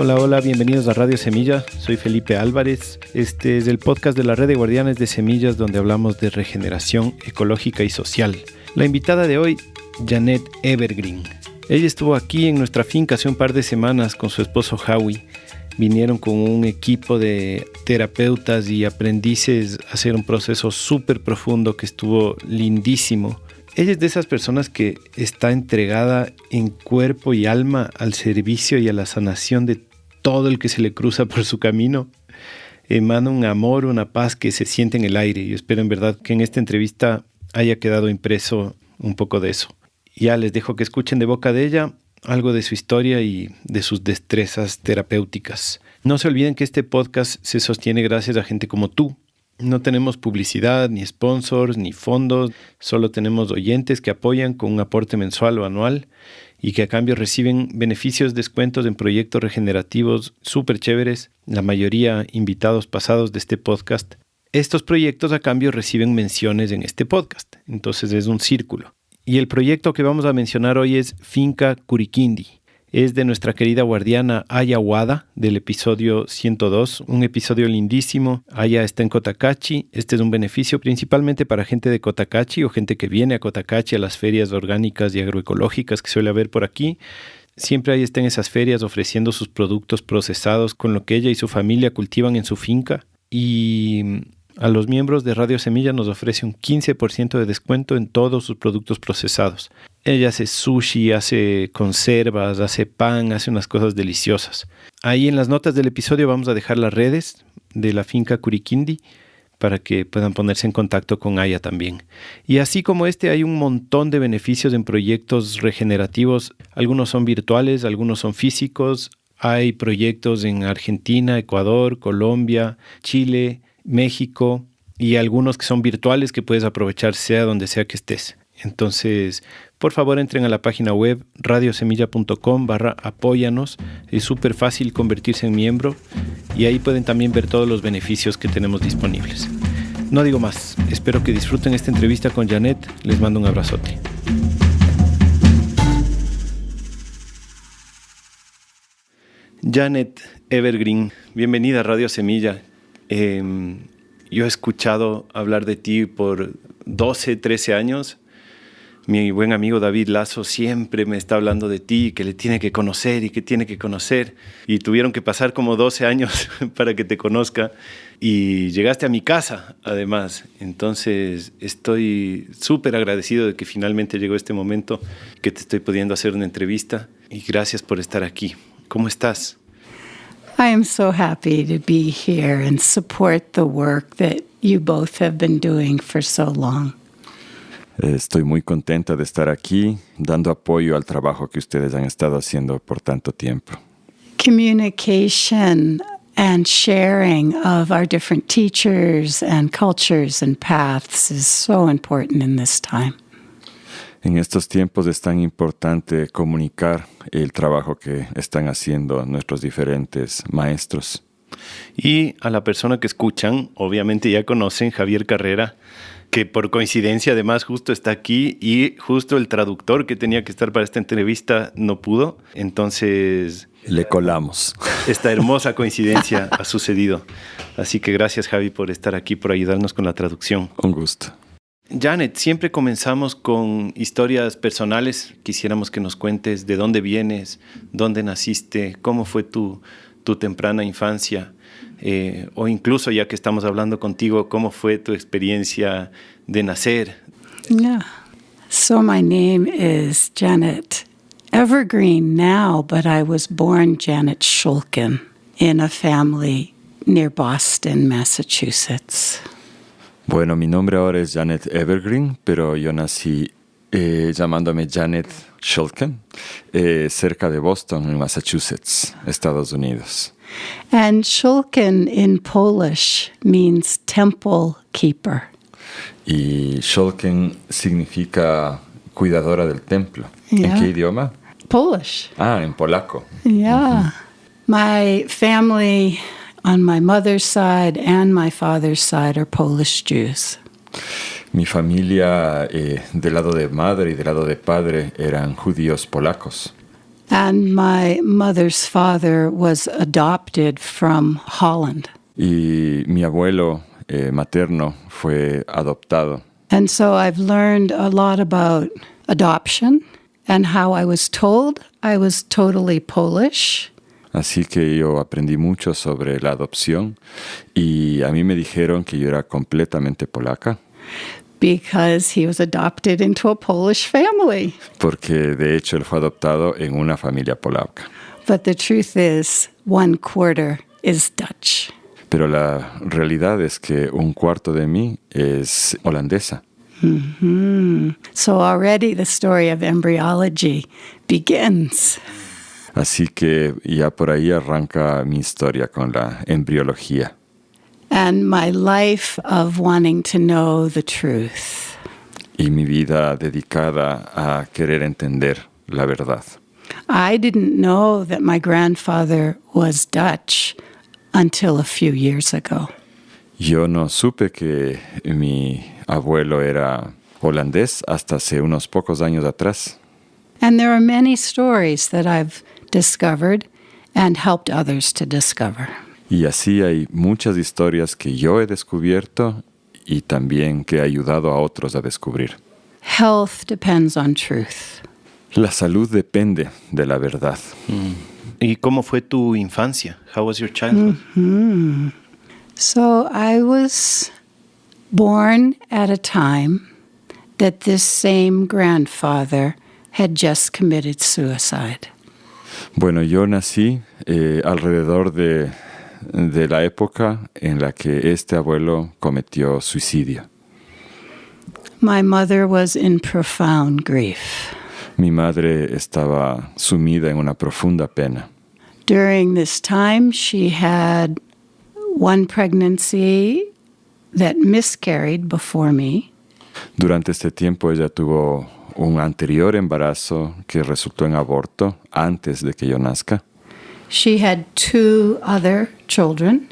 Hola, hola, bienvenidos a Radio Semilla. Soy Felipe Álvarez. Este es el podcast de la Red de Guardianes de Semillas, donde hablamos de regeneración ecológica y social. La invitada de hoy, Janet Evergreen. Ella estuvo aquí en nuestra finca hace un par de semanas con su esposo Howie. Vinieron con un equipo de terapeutas y aprendices a hacer un proceso súper profundo que estuvo lindísimo. Ella es de esas personas que está entregada en cuerpo y alma al servicio y a la sanación de todo el que se le cruza por su camino. Emana un amor, una paz que se siente en el aire. Yo espero en verdad que en esta entrevista haya quedado impreso un poco de eso. Ya les dejo que escuchen de boca de ella algo de su historia y de sus destrezas terapéuticas. No se olviden que este podcast se sostiene gracias a gente como tú. No tenemos publicidad, ni sponsors, ni fondos. Solo tenemos oyentes que apoyan con un aporte mensual o anual y que a cambio reciben beneficios, descuentos en proyectos regenerativos súper chéveres, la mayoría invitados pasados de este podcast. Estos proyectos a cambio reciben menciones en este podcast. Entonces es un círculo. Y el proyecto que vamos a mencionar hoy es Finca Curiquindi. Es de nuestra querida guardiana Aya Wada, del episodio 102, un episodio lindísimo. Aya está en Cotacachi. Este es un beneficio principalmente para gente de Cotacachi o gente que viene a Cotacachi a las ferias orgánicas y agroecológicas que suele haber por aquí. Siempre Aya está en esas ferias ofreciendo sus productos procesados con lo que ella y su familia cultivan en su finca. Y a los miembros de Radio Semilla nos ofrece un 15% de descuento en todos sus productos procesados. Ella hace sushi, hace conservas, hace pan, hace unas cosas deliciosas. Ahí en las notas del episodio vamos a dejar las redes de la finca Curiquindi para que puedan ponerse en contacto con Aya también. Y así como hay un montón de beneficios en proyectos regenerativos. Algunos son virtuales, algunos son físicos. Hay proyectos en Argentina, Ecuador, Colombia, Chile, México y algunos que son virtuales que puedes aprovechar sea donde sea que estés. Entonces, por favor, entren a la página web radiosemilla.com/apóyanos. Es súper fácil convertirse en miembro y ahí pueden también ver todos los beneficios que tenemos disponibles. No digo más. Espero que disfruten esta entrevista con Janet. Les mando un abrazote. Janet Evergreen, bienvenida a Radio Semilla. Yo he escuchado hablar de ti por 12, 13 años. Mi buen amigo David Lazo siempre me está hablando de ti, que le tiene que conocer y que tiene que conocer. Y tuvieron que pasar como 12 años para que te conozca. Y llegaste a mi casa, además. Entonces, estoy súper agradecido de que finalmente llegó este momento, que te estoy pudiendo hacer una entrevista. Y gracias por estar aquí. ¿Cómo estás? I am so happy to be here and support the work that you both have been doing for so long. Estoy muy contenta de estar aquí, dando apoyo al trabajo que ustedes han estado haciendo por tanto tiempo. Communication and sharing of our different teachers and cultures and paths is so important in this time. En estos tiempos es tan importante comunicar el trabajo que están haciendo nuestros diferentes maestros. Y a la persona que escuchan, obviamente ya conocen Javier Carrera, que por coincidencia además justo está aquí y justo el traductor que tenía que estar para esta entrevista no pudo. Entonces le colamos. Esta hermosa coincidencia ha sucedido. Así que gracias, Javi, por estar aquí, por ayudarnos con la traducción. Un gusto. Janet, siempre comenzamos con historias personales. Quisiéramos que nos cuentes de dónde vienes, dónde naciste, cómo fue tu temprana infancia, o incluso, ya que estamos hablando contigo, cómo fue tu experiencia de nacer. Yeah. So my name is Janet Evergreen now, but I was born Janet Shulkin in a family near Boston, Massachusetts. Bueno, mi nombre ahora es Janet Evergreen, pero yo nací llamándome Janet Shulkin, cerca de Boston, en Massachusetts, Estados Unidos. And Shulkin in Polish means temple keeper. Y Shulkin significa cuidadora del templo. Yeah. ¿En qué idioma? Polish. Ah, en polaco. Yeah. My family on my mother's side and my father's side are Polish Jews. Mi familia del lado de madre y del lado de padre eran judíos polacos. And my mother's father was adopted from Holland. Y mi abuelo materno fue adoptado. And so I've learned a lot about adoption and how I was told I was totally Polish. Así que yo aprendí mucho sobre la adopción y a mí me dijeron que yo era completamente polaca. Because he was adopted into a Polish family. Porque de hecho él fue adoptado en una familia polaca. But the truth is, 1/4 is Dutch. Pero la realidad es que un cuarto de mí es holandesa. Mm-hmm. So already the story of embryology begins. Así que ya por ahí arranca mi historia con la embriología. And my life of wanting to know the truth. Y mi vida dedicada a querer entender la verdad. I didn't know that my grandfather was Dutch until a few years ago. Yo no supe que mi abuelo era holandés hasta hace unos pocos años atrás. And there are many stories that I've discovered and helped others to discover. Y así hay muchas historias que yo he descubierto y también que he ayudado a otros a descubrir. Health depends on truth. La salud depende de la verdad. ¿Y cómo fue tu infancia? How was your childhood? Mm-hmm. So I was born at a time that this same grandfather had just committed suicide. Bueno, yo nací alrededor de la época en la que este abuelo cometió suicidio. My mother was in profound grief. Mi madre estaba sumida en una profunda pena. During this time, she had one pregnancy that miscarried before me. Durante este tiempo ella tuvo un anterior embarazo que resultó en aborto antes de que yo nazca. She had 2 other children.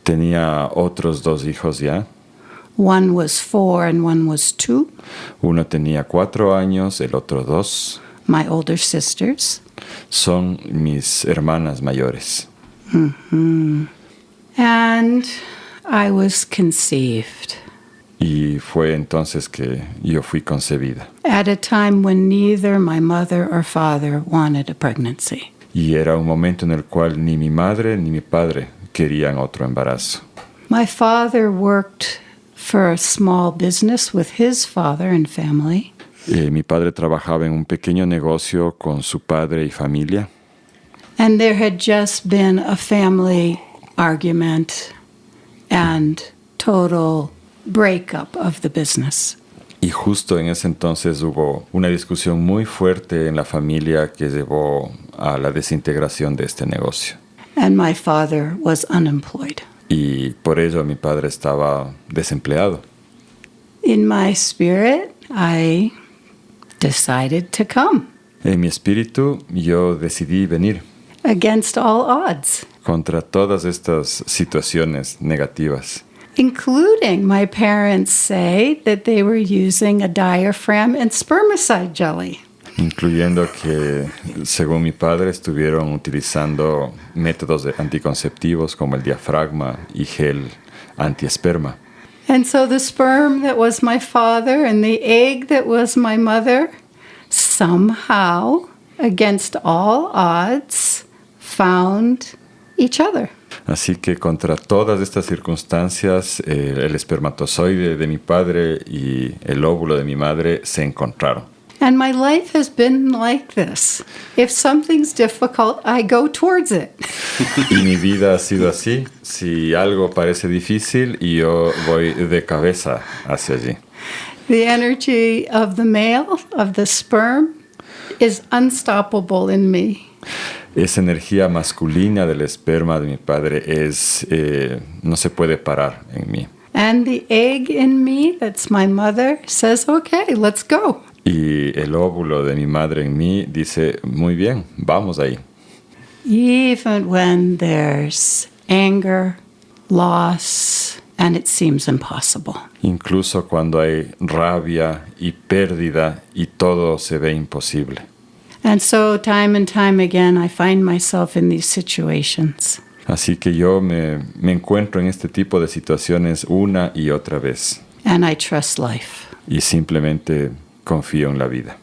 Tenía otros 2 hijos ya. One was 4 and one was 2. Uno tenía 4 años, el otro 2. My older sisters. Son mis hermanas mayores. Mm-hmm. And I was conceived. Y fue entonces que yo fui concebida. At a time when neither my mother or father wanted a pregnancy. Y era un momento en el cual ni mi madre ni mi padre querían otro embarazo. My father worked for a small business with his father and family. Mi padre trabajaba en un pequeño negocio con su padre y familia. And there had just been a family argument and total breakup of the business. Y justo en ese entonces hubo una discusión muy fuerte en la familia que llevó a la desintegración de este negocio. And my father was unemployed. Y por ello mi padre estaba desempleado. In my spirit, I decided to come. En mi espíritu yo decidí venir. Against all odds. Contra todas estas situaciones negativas. Including my parents say that they were using a diaphragm and spermicide jelly. Incluyendo que, según mi padre, estuvieron utilizando métodos anticonceptivos como el diafragma y gel antiesperma. And so the sperm that was my father and the egg that was my mother, somehow, against all odds, found each other. Así que contra todas estas circunstancias, el espermatozoide de mi padre y el óvulo de mi madre se encontraron. And my life has been like this. If something's difficult, I go towards it. Y mi vida ha sido así. Si algo parece difícil, yo voy de cabeza hacia allí. The energy of the male, of the sperm, is unstoppable in me. Esa energía masculina del esperma de mi padre no se puede parar en mí. And the egg in me, that's my mother, says, okay, let's go. Y el óvulo de mi madre en mí dice, muy bien, vamos ahí. Even when there's anger, loss, and it seems impossible. Incluso cuando hay rabia y pérdida y todo se ve imposible. And so time and time again, I find myself in these situations. Así que yo me encuentro en este tipo de situaciones una y otra vez. And I trust life. Y simplemente confío en la vida.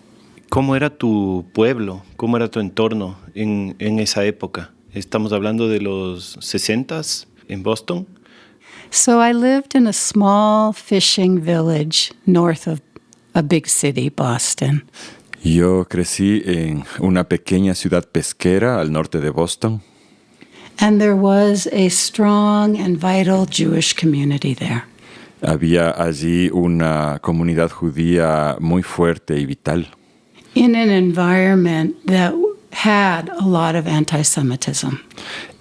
¿Cómo era tu pueblo? ¿Cómo era tu entorno en esa época? Estamos hablando de los 60s en Boston. So I lived in a small fishing village north of a big city, Boston. Yo crecí en una pequeña ciudad pesquera al norte de Boston. And there was a strong and vital Jewish community there. Había allí una comunidad judía muy fuerte y vital. In an environment that had a lot of anti-Semitism.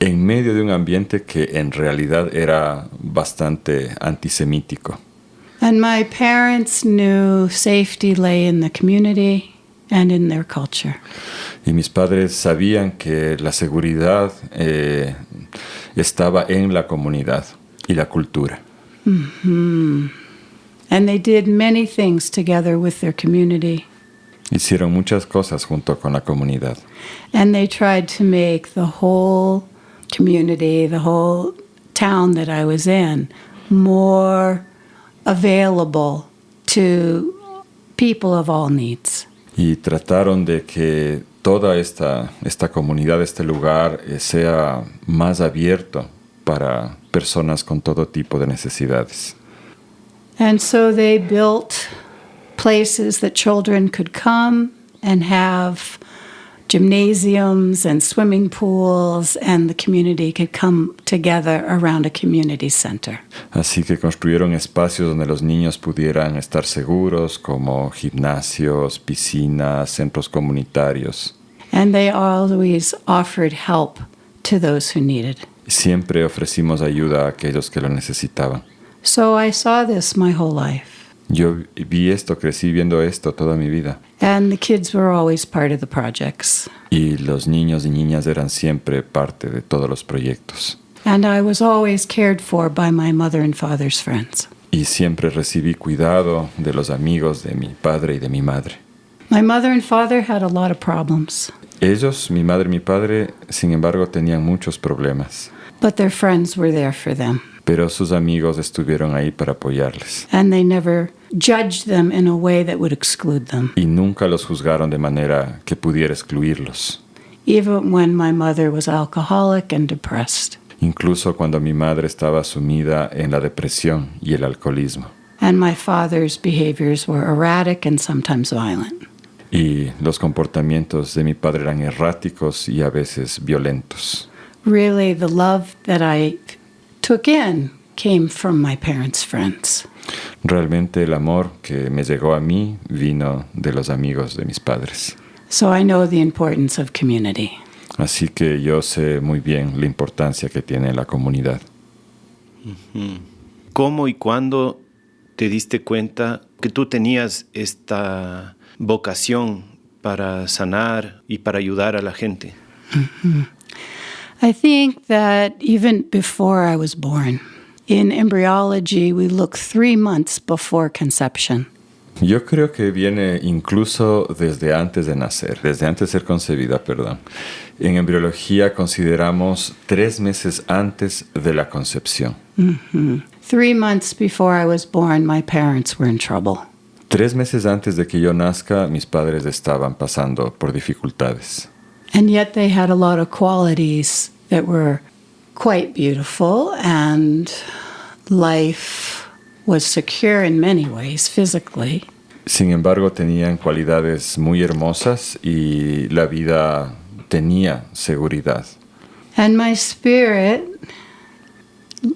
En medio de un ambiente que en realidad era bastante antisemítico. And my parents knew safety lay in the community and in their culture. Y mis padres sabían que la seguridad estaba en la comunidad y la cultura. Mm-hmm. And they did many things together with their community. Hicieron muchas cosas junto con la comunidad. And they tried to make the whole community, the whole town that I was in, more available to people of all needs. Y trataron de que toda esta comunidad, este lugar, sea más abierto para personas con todo tipo de necesidades. And so they built places that children could come and have gymnasiums and swimming pools, and the community could come together around a community center. Así que construyeron espacios donde los niños pudieran estar seguros, como gimnasios, piscinas, centros comunitarios. And they always offered help to those who needed. Siempre ofrecimos ayuda a aquellos que lo necesitaban. So I saw this my whole life. Yo vi esto, crecí viendo esto toda mi vida. And the kids were always part of the projects. Y los niños y niñas eran siempre parte de todos los proyectos. And I was always cared for by my mother and father's friends. Y siempre recibí cuidado de los amigos de mi padre y de mi madre. My mother and father had a lot of problems. Ellos, mi madre y mi padre, sin embargo, tenían muchos problemas. But their friends were there for them. Pero sus amigos estuvieron ahí para apoyarles. And they never judged them in a way that would exclude them. Y nunca los juzgaron de manera que pudiera excluirlos. Even when my mother was alcoholic and depressed. Incluso cuando mi madre estaba sumida en la depresión y el alcoholismo. And my father's behaviors were erratic and sometimes violent. Y los comportamientos de mi padre eran erráticos y a veces violentos. Really, the love that I took in came from my parents' friends. Realmente el amor que me llegó a mí vino de los amigos de mis padres. So I know the importance of community. Así que yo sé muy bien la importancia que tiene la comunidad. ¿Cómo y cuándo te diste cuenta que tú tenías esta vocación para sanar y para ayudar a la gente? Mm-hmm. I think that even before I was born, in embryology, we look 3 months before conception. Yo creo que viene incluso desde antes de nacer, desde antes de ser concebida, perdón. En embriología consideramos 3 meses antes de la concepción. Mm-hmm. 3 months before I was born, my parents were in trouble. 3 meses antes de que yo nazca, mis padres estaban pasando por dificultades. And yet they had a lot of qualities that were quite beautiful, and life was secure in many ways physically. Sin embargo, tenían cualidades muy hermosas y la vida tenía seguridad. And my spirit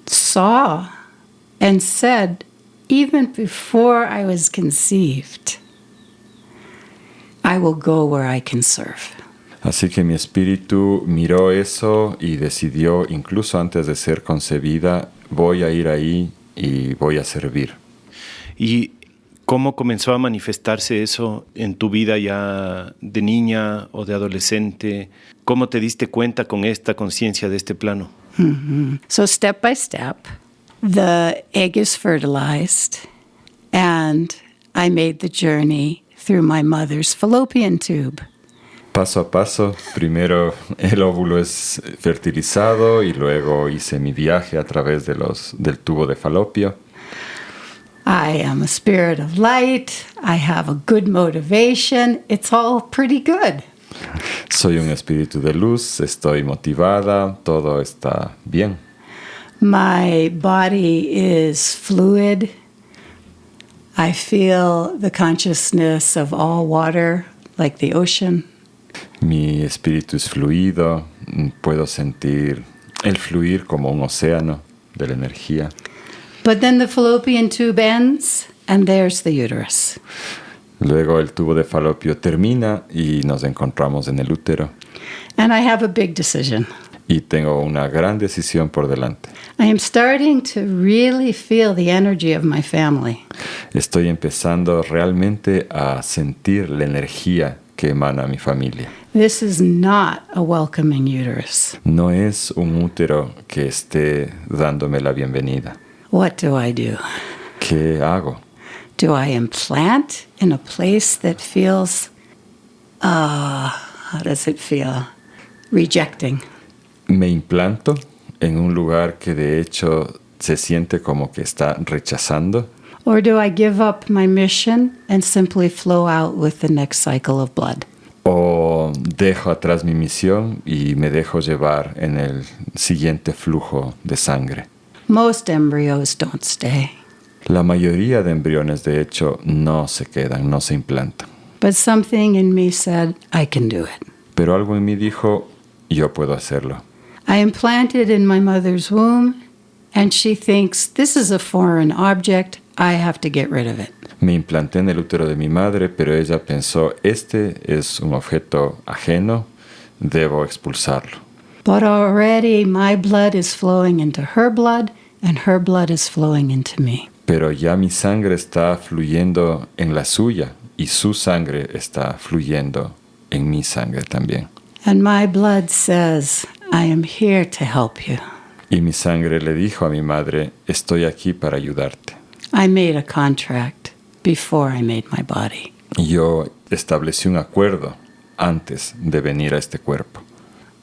saw and said, even before I was conceived, I will go where I can serve. Así que mi espíritu miró eso y decidió, incluso antes de ser concebida, voy a ir ahí y voy a servir. ¿Y cómo comenzó a manifestarse eso en tu vida ya de niña o de adolescente? ¿Cómo te diste cuenta con esta conciencia de este plano? Mm-hmm. So step by step, the egg is fertilized, and I made the journey through my mother's fallopian tube. Paso a paso, primero el óvulo es fertilizado y luego hice mi viaje a través del tubo de falopio. I am a spirit of light. I have a good motivation. It's all pretty good. Soy un espíritu de luz, estoy motivada, todo está bien. My body is fluid. I feel the consciousness of all water, like the ocean. Mi espíritu es fluido, puedo sentir el fluir como un océano de la energía. But then the fallopian tube ends, and there's the uterus. Luego el tubo de falopio termina y nos encontramos en el útero. And I have a big decision. Y tengo una gran decisión por delante. I am starting to really feel the energy of my family. Estoy empezando realmente a sentir la energía que emana mi familia. This is not a welcoming uterus. No es un útero que esté dándome la bienvenida. What do I do? ¿Qué hago? Do I implant in a place that feels, how does it feel? Rejecting. Me implanto en un lugar que de hecho se siente como que está rechazando. Or do I give up my mission and simply flow out with the next cycle of blood? O dejo atrás mi misión y me dejo llevar en el siguiente flujo de sangre. Most embryos don't stay, La mayoría de embriones de hecho no se quedan, no se implantan. but something in me said, I can do it. Pero algo en mí dijo, yo puedo hacerlo. I implanted in my mother's womb, and she thinks this is a foreign object. I have to get rid of it. Me implanté en el útero de mi madre, pero ella pensó, este es un objeto ajeno, debo expulsarlo. But already my blood is flowing into her blood, and her blood is flowing into me. Pero ya mi sangre está fluyendo en la suya y su sangre está fluyendo en mi sangre también. And my blood says, I am here to help you. Y mi sangre le dijo a mi madre, estoy aquí para ayudarte. I made a contract before I made my body. Yo establecí un acuerdo antes de venir a este cuerpo.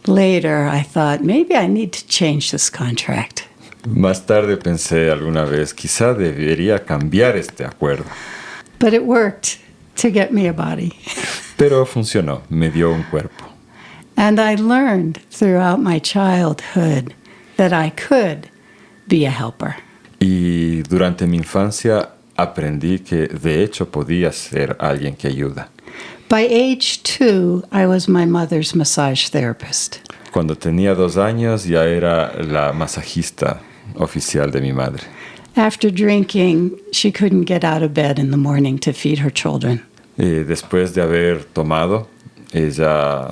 Later, I thought, maybe I need to change this contract. Más tarde pensé alguna vez, quizá debería cambiar este acuerdo. But it worked to get me a body. Pero funcionó, me dio un cuerpo. And I learned throughout my childhood that I could be a helper. Y durante mi infancia aprendí que de hecho podía ser alguien que ayuda. By age 2, I was my mother's massage therapist. Cuando tenía 2 años ya era la masajista oficial de mi madre. After drinking, she couldn't get out of bed in the morning to feed her children. Después de haber tomado, ella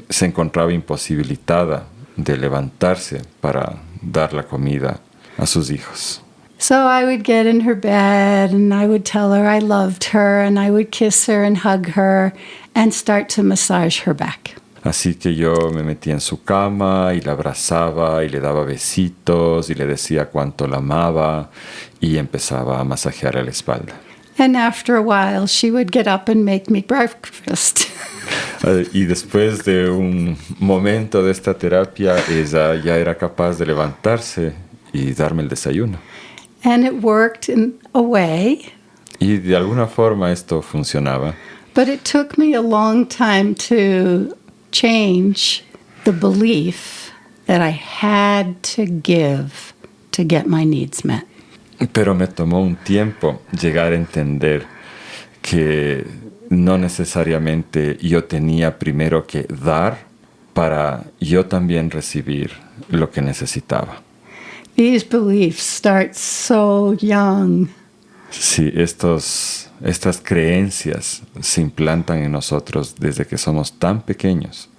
se encontraba imposibilitada de levantarse para dar la comida a sus hijos. So I would get in her bed and I would tell her I loved her and I would kiss her and hug her and start to massage her back. Así que yo me metía en su cama y la abrazaba y le daba besitos y le decía cuánto la amaba y empezaba a masajear la espalda. And after a while, she would get up and make me breakfast. Y después de un momento de esta terapia, ella ya era capaz de levantarse y darme el desayuno. And it worked in a way, Y de alguna forma esto funcionaba. but it took me a long time to change the belief that I had to give to get my needs met. Pero me tomó un tiempo llegar a entender que no necesariamente yo tenía primero que dar para yo también recibir lo que necesitaba. These beliefs start so young. Sí, estas creencias se implantan en nosotros desde que somos tan pequeños.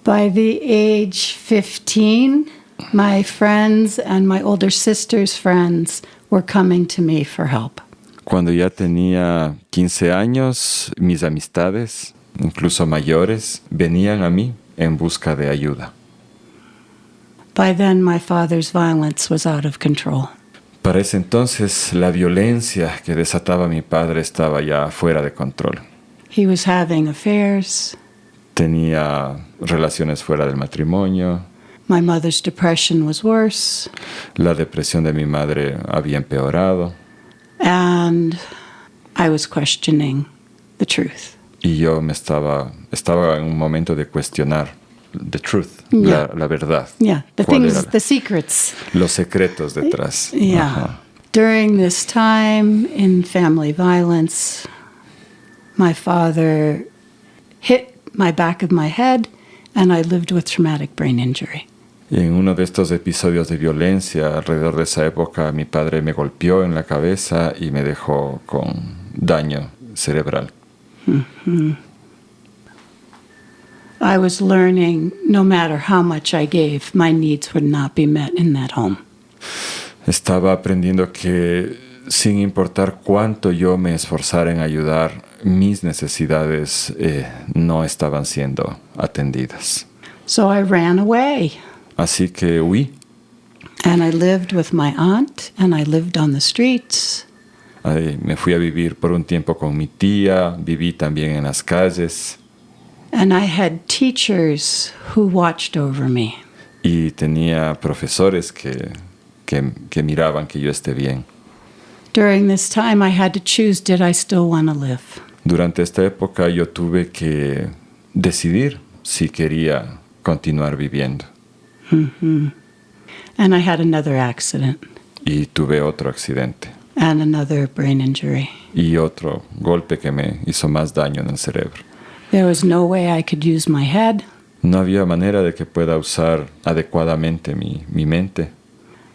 By the age 15, my friends and my older sister's friends were coming to me for help. Cuando ya tenía 15 años, mis amistades, incluso mayores, venían a mí en busca de ayuda. By then, my father's violence was out of control. Para ese entonces, la violencia que desataba mi padre estaba ya fuera de control. He was having affairs. Tenía relaciones fuera del matrimonio. My mother's depression was worse. La depresión de mi madre había empeorado. And I was questioning the truth. Y yo estaba en un momento de cuestionar the truth, Yeah. la verdad. Yeah, the ¿Cuál things, era? the secrets. Los secretos detrás. Yeah. Ajá. During this time in family violence, my father hit my back of my head and I lived with traumatic brain injury. Y en uno de estos episodios de violencia, alrededor de esa época, mi padre me golpeó en la cabeza y me dejó con daño cerebral. I was learning no matter how much I gave, my needs would not be met in that home. Estaba aprendiendo que sin importar cuánto yo me esforzara en ayudar, mis necesidades no estaban siendo atendidas. So I ran away Así que huí. and I lived with my aunt and I lived on the streets. Me fui a vivir por un tiempo con mi tía, viví también en las calles And I had teachers who watched over me. y tenía profesores que miraban que yo esté bien. During this time, I had to choose, did I still want to live? Durante esta época yo tuve que decidir si quería continuar viviendo. And I had another accident Y tuve otro accidente and another brain injury. y otro golpe que me hizo más daño en el cerebro. There was no way I could use my head, No había manera de que pueda usar adecuadamente mi mente,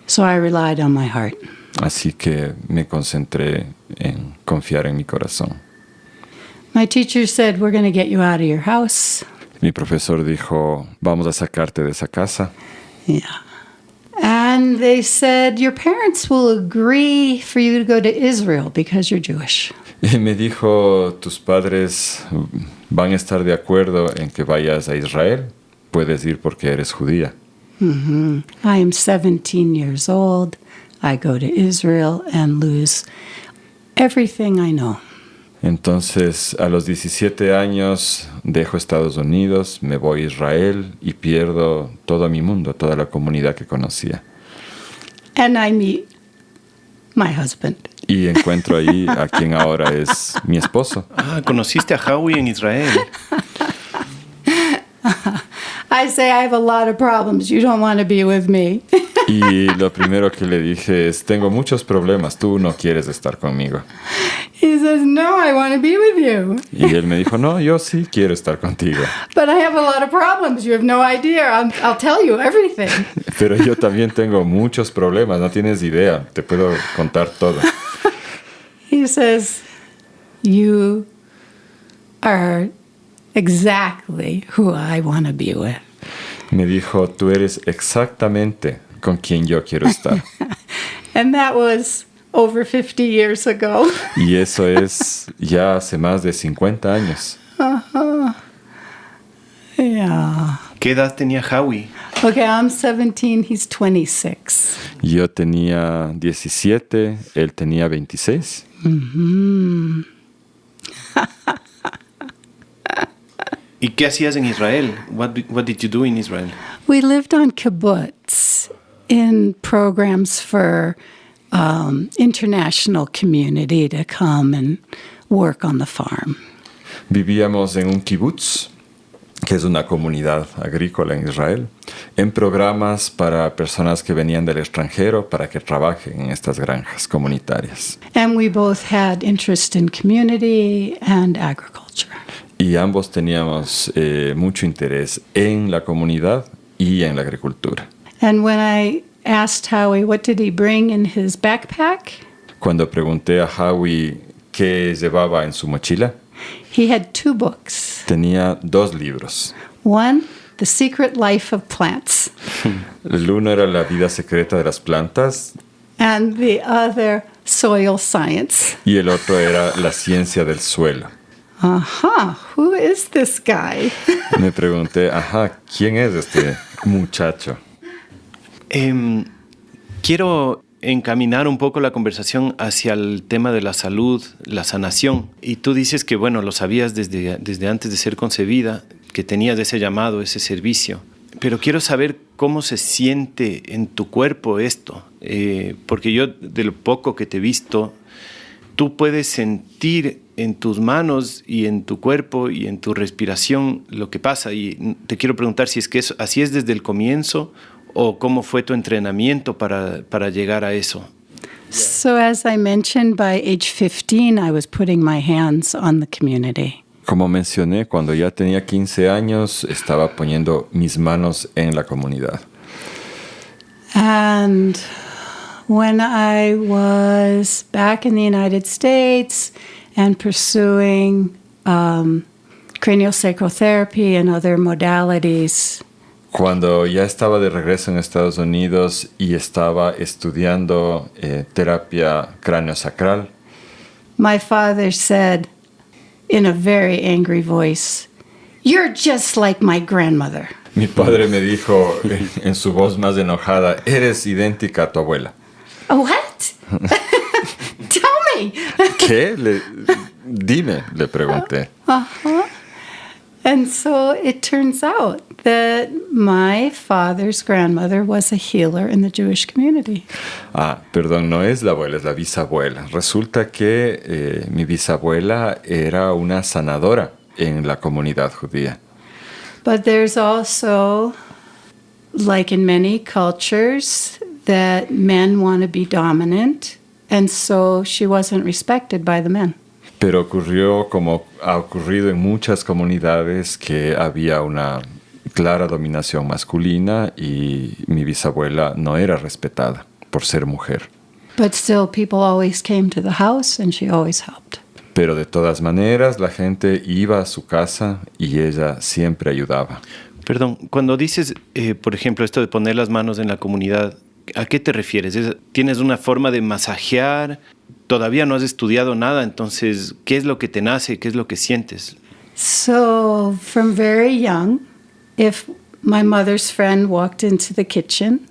so I relied on my heart. así que me concentré en confiar en mi corazón. My teacher said, we're going to get you out of your house. Mi profesor dijo, vamos a sacarte de esa casa. Yeah. And they said, your parents will agree for you to go to Israel because you're Jewish. Y me dijo, tus padres van a estar de acuerdo en que vayas a Israel. Puedes ir porque eres judía. I am 17 years old. I go to Israel and lose everything I know. Entonces, a los 17 años, dejo Estados Unidos, me voy a Israel y pierdo todo mi mundo, toda la comunidad que conocía. And I meet my husband. Y encuentro ahí a quien ahora es mi esposo. Ah, conociste a Howie en Israel. I say, I have a lot of problems. You don't want to be with me. Y lo primero que le dije es, tengo muchos problemas, tú no quieres estar conmigo. He says, no, I want to be with you. Y él me dijo, no, yo sí quiero estar contigo. But I have a lot of problems. You have no idea. I'll tell you everything. Pero yo también tengo muchos problemas, no tienes idea, te puedo contar todo. He says, you are exactly who I want to be with. Me dijo, tú eres exactamente con quien yo quiero estar. And that was over 50 years ago. Y eso es ya hace más de 50 años. Yeah. ¿Qué edad tenía Howie? Okay, I'm 17. He's 26. Yo tenía 17, él tenía 26. ¿Y qué hacías en Israel? What did you do in Israel? We lived on kibbutz in programs for international community to come and work on the farm. Vivíamos en un kibutz, que es una comunidad agrícola en Israel, en programas para personas que venían del extranjero para que trabajen en estas granjas comunitarias. And we both had interest in community and agriculture. Y ambos teníamos mucho interés en la comunidad y en la agricultura. And when I asked Howie, what did he bring in his backpack? Cuando pregunté a Howie qué llevaba en su mochila, He had 2 books. tenía 2 libros. One, The Secret Life of Plants, El uno era La vida secreta de las plantas and the other, Soil Science. y el otro era La ciencia del suelo. Who is this guy? Me pregunté, ¿quién es este muchacho? Quiero encaminar un poco la conversación hacia el tema de la salud, la sanación. Y tú dices que, bueno, lo sabías desde antes de ser concebida. que tenías ese llamado, ese servicio. Pero quiero saber cómo se siente en tu cuerpo esto, porque yo, de lo poco que te he visto, tú puedes sentir en tus manos y en tu cuerpo y en tu respiración lo que pasa. Y te quiero preguntar si es que así es desde el comienzo o cómo fue tu entrenamiento para llegar a eso. So as I mentioned, by age 15, I was putting my hands on the community. Como mencioné, cuando ya tenía 15 años, estaba poniendo mis manos en la comunidad. And when I was back in the United States and pursuing craniosacral therapy and other modalities, Cuando ya estaba de regreso en Estados Unidos y estaba estudiando terapia cráneo-sacral, my father said in a very angry voice, "You're just like my grandmother." mi padre me dijo en su voz más enojada, eres idéntica a tu abuela. What? Tell me. ¿Qué? Dime, le pregunté. And so it turns out that my father's grandmother was a healer in the Jewish community. Perdón, no es la abuela, es la bisabuela. Resulta que mi bisabuela era una sanadora en la comunidad judía. But there's also, like in many cultures, that men want to be dominant, and so she wasn't respected by the men. Pero ocurrió como ha ocurrido en muchas comunidades que había una clara dominación masculina y mi bisabuela no era respetada por ser mujer. But still, people always came to the house and she always helped. Pero de todas maneras la gente iba a su casa y ella siempre ayudaba. Perdón, cuando dices, por ejemplo, esto de poner las manos en la comunidad, ¿a qué te refieres? ¿Tienes una forma de masajear? Todavía no has estudiado nada, entonces, ¿qué es lo que te nace? ¿Qué es lo que sientes? So from very young, if my mother's friend walked into the kitchen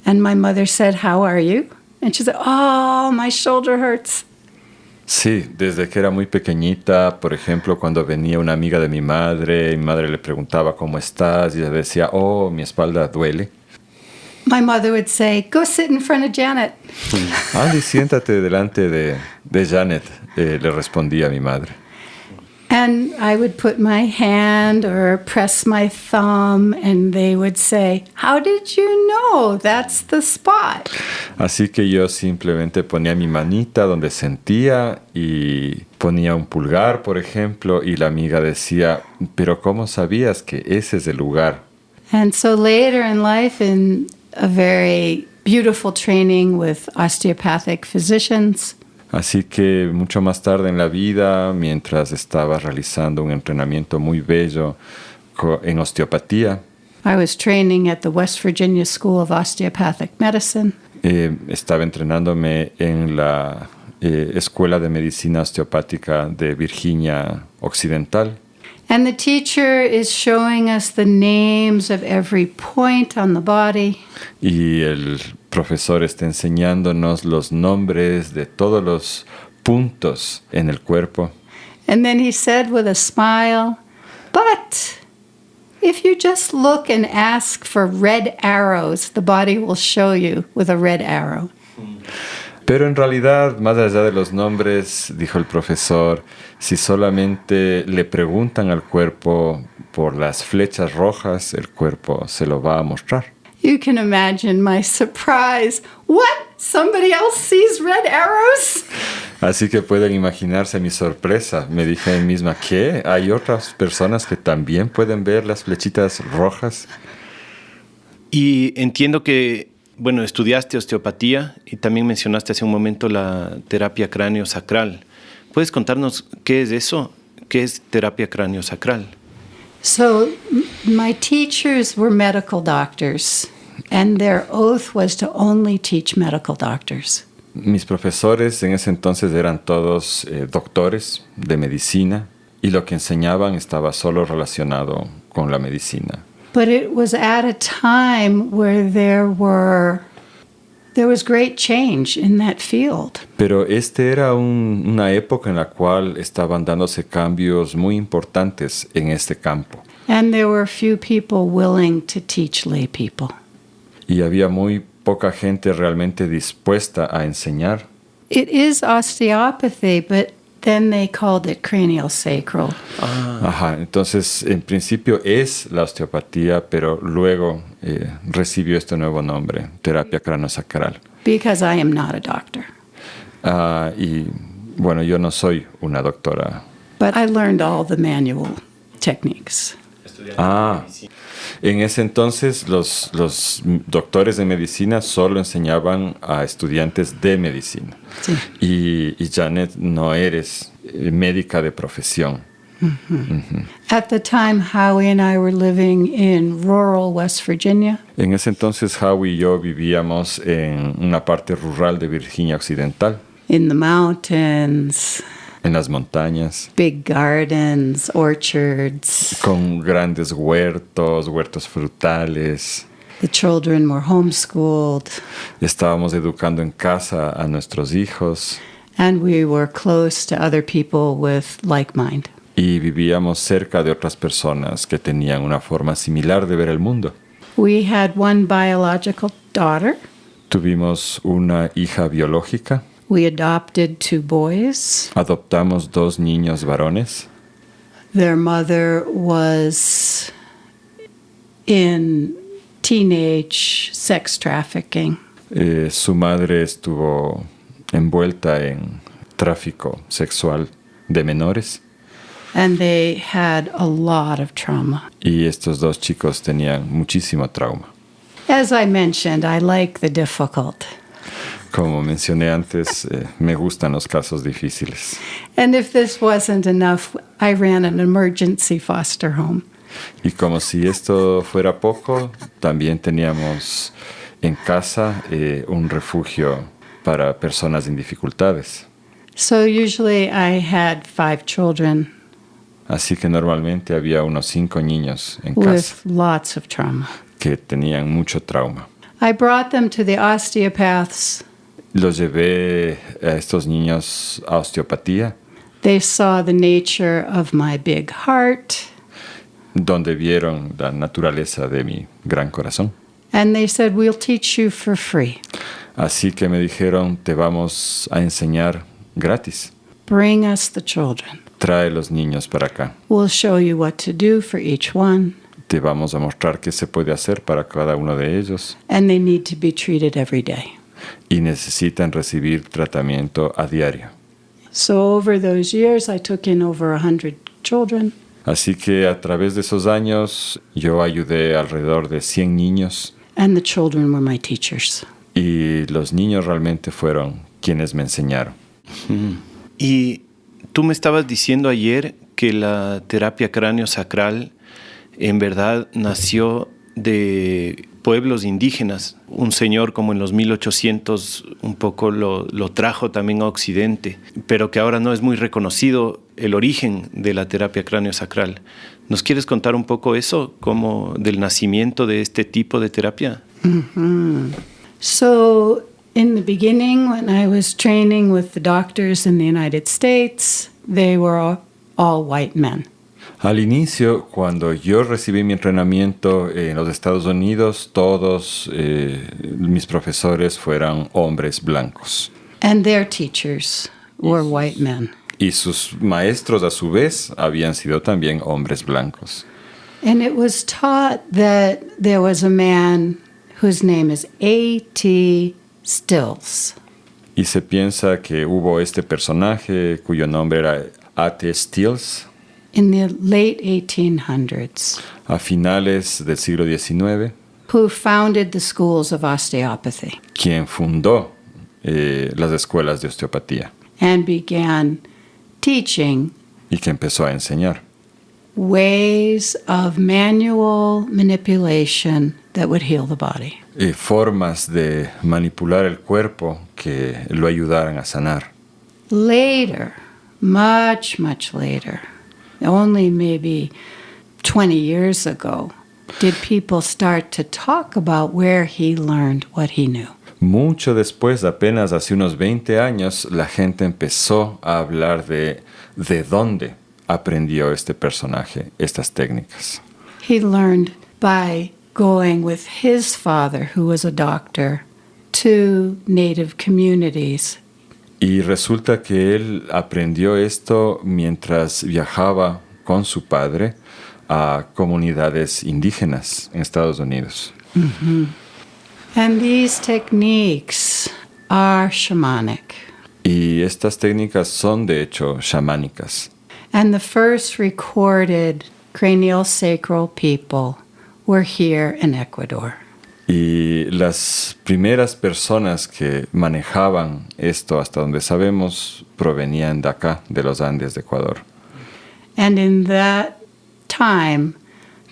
and my mother said, "How are you?" And she said, "Oh, my shoulder hurts." Sí, desde que era muy pequeñita, por ejemplo, cuando venía una amiga de mi madre le preguntaba ¿cómo estás? Y ella decía, oh, mi espalda duele. My mother would say, "Go sit in front of Janet." Andy, siéntate delante de Janet, le respondía mi madre. And I would put my hand or press my thumb and they would say, "How did you know? That's the spot." Así que yo simplemente ponía mi manita donde sentía y ponía un pulgar, por ejemplo, y la amiga decía, pero ¿cómo sabías que ese es el lugar? And so later in life, in a very beautiful training with osteopathic physicians, Así que mucho más tarde en la vida, mientras estaba realizando un entrenamiento muy bello en osteopatía, I was training at the West Virginia School of Osteopathic Medicine. Estaba entrenándome en la Escuela de Medicina Osteopática de Virginia Occidental. And the teacher is showing us the names of every point on the body. Y el profesor está enseñándonos los nombres de todos los puntos en el cuerpo. And then he said with a smile, "But if you just look and ask for red arrows, the body will show you with a red arrow." Pero en realidad, más allá de los nombres, dijo el profesor, si solamente le preguntan al cuerpo por las flechas rojas, el cuerpo se lo va a mostrar. You can imagine my surprise. What? Somebody else sees red arrows? Así que pueden imaginarse mi sorpresa. Me dije a mí misma, ¿qué? ¿Hay otras personas que también pueden ver las flechitas rojas? Y entiendo que, bueno, estudiaste osteopatía y también mencionaste hace un momento la terapia cráneo-sacral. ¿Puedes contarnos qué es eso? ¿Qué es terapia cráneo-sacral? So my teachers were medical doctors, and their oath was to only teach medical doctors. Mis profesores en ese entonces eran todos doctores de medicina y lo que enseñaban estaba solo relacionado con la medicina. But it was at a time where there was great change in that field. Pero era una época en la cual estaban dándose cambios muy importantes en este campo. And there were few people willing to teach lay people. Y había muy poca gente realmente dispuesta a enseñar. It is osteopathy, but then they called it craniosacral. Ajá, entonces en principio es la osteopatía, pero luego recibió este nuevo nombre, terapia craneosacral. Because I am not a doctor. Y bueno, yo no soy una doctora. But I learned all the manual techniques. En ese entonces los doctores de medicina solo enseñaban a estudiantes de medicina. Sí. Y Janet, no eres médica de profesión. At the time, Howie and I were living in rural West Virginia. En ese entonces Howie y yo vivíamos en una parte rural de Virginia Occidental, In the mountains, en las montañas, big gardens, orchards. con grandes huertos frutales. The children were homeschooled, Estábamos educando en casa a nuestros hijos and we were close to other people with like mind. y vivíamos cerca de otras personas que tenían una forma similar de ver el mundo. We had one biological daughter. Tuvimos una hija biológica, We adopted 2 boys. adoptamos 2 niños varones. Their mother was in teenage sex trafficking. Su madre estuvo envuelta en tráfico sexual de menores And they had a lot of trauma. y estos 2 chicos tenían muchísimo trauma. As I mentioned, I like the difficult. Como mencioné antes, me gustan los casos difíciles. And if this wasn't enough, I ran an emergency foster home. Y como si esto fuera poco, también teníamos en casa un refugio para personas en dificultades. So usually I had 5 children Así que normalmente había unos 5 niños en with casa lots of trauma. que tenían mucho trauma. I brought them to the osteopaths. Los llevé a estos niños a osteopatía, They saw the nature of my big heart, donde vieron la naturaleza de mi gran corazón. and they said, "We'll teach you for free. Así que me dijeron, te vamos a enseñar gratis. Bring us the children. Trae los niños para acá. We'll show you what to do for each one, Te vamos a mostrar qué se puede hacer para cada uno de ellos and they need to be treated every day." y necesitan recibir tratamiento a diario. So over those years, I took in over 100 children, Así que a través de esos años yo ayudé alrededor de 100 niños and the children were my teachers. y los niños realmente fueron quienes me enseñaron. Y tú me estabas diciendo ayer que la terapia craneosacral en verdad nació de pueblos indígenas. Un señor como en los 1800 un poco lo trajo también a Occidente, pero que ahora no es muy reconocido el origen de la terapia craneosacral. ¿Nos quieres contar un poco eso, como del nacimiento de este tipo de terapia? So in the beginning, when I was training with the doctors in the United States, they were all white men. Al inicio, cuando yo recibí mi entrenamiento en los Estados Unidos, todos mis profesores fueron hombres blancos. And their teachers were white men. Y sus maestros, a su vez, habían sido también hombres blancos. And it was taught that there was a man whose name is A.T. Stills. Y se piensa que hubo este personaje cuyo nombre era A.T. Stills In the late 1800s, a finales del siglo XIX, who founded the schools of osteopathy quien fundó las escuelas de osteopatía and began teaching y que empezó a enseñar ways of manual manipulation that would heal the body. formas de manipular el cuerpo que lo ayudaran a sanar. Later, much later, only maybe 20 years ago, did people start to talk about where he learned what he knew. Mucho después, apenas hace unos 20 años, la gente empezó a hablar de dónde aprendió este personaje estas técnicas. He learned by going with his father, who was a doctor, to native communities. Y resulta que él aprendió esto mientras viajaba con su padre a comunidades indígenas en Estados Unidos. Mm-hmm. And these techniques are shamanic. Y estas técnicas son de hecho chamánicas. And the first recorded cranial-sacral people were here in Ecuador. Y las primeras personas que manejaban esto, hasta donde sabemos, provenían de acá, de los Andes de Ecuador. And in that time,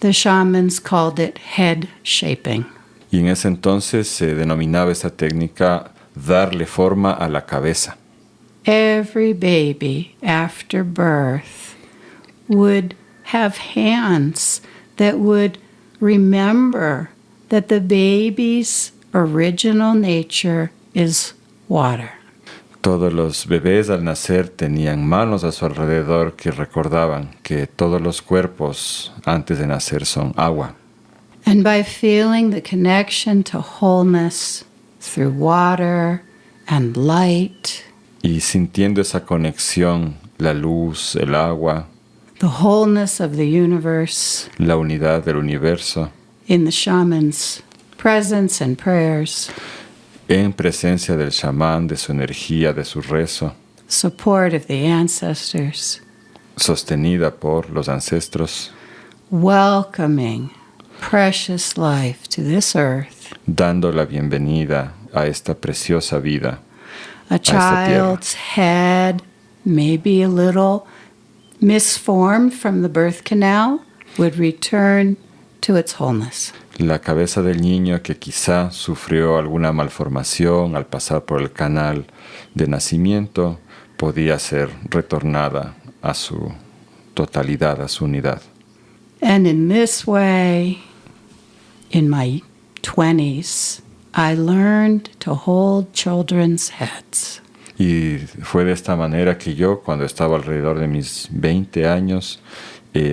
the shamans called it head shaping. Y en ese entonces se denominaba esta técnica darle forma a la cabeza. Every baby after birth would have hands that would remember that the baby's original nature is water. Todos los bebés al nacer tenían manos a su alrededor que recordaban que todos los cuerpos antes de nacer son agua. And by feeling the connection to wholeness through water and light, Y sintiendo esa conexión, la luz, el agua, the wholeness of the universe, la unidad del universo, in the shaman's presence and prayers, en presencia del chamán, de su energía, de su rezo, support of the ancestors, sostenida por los ancestros, welcoming precious life to this earth. dando la bienvenida a esta preciosa vida, A esta tierra. child's head, maybe a little misformed from the birth canal, would return to its wholeness. La cabeza del niño que quizá sufrió alguna malformación al pasar por el canal de nacimiento podía ser retornada a su totalidad, a su unidad. And in this way, in my 20s, I learned to hold children's heads. Y fue de esta manera que yo, cuando estaba alrededor de mis 20 años,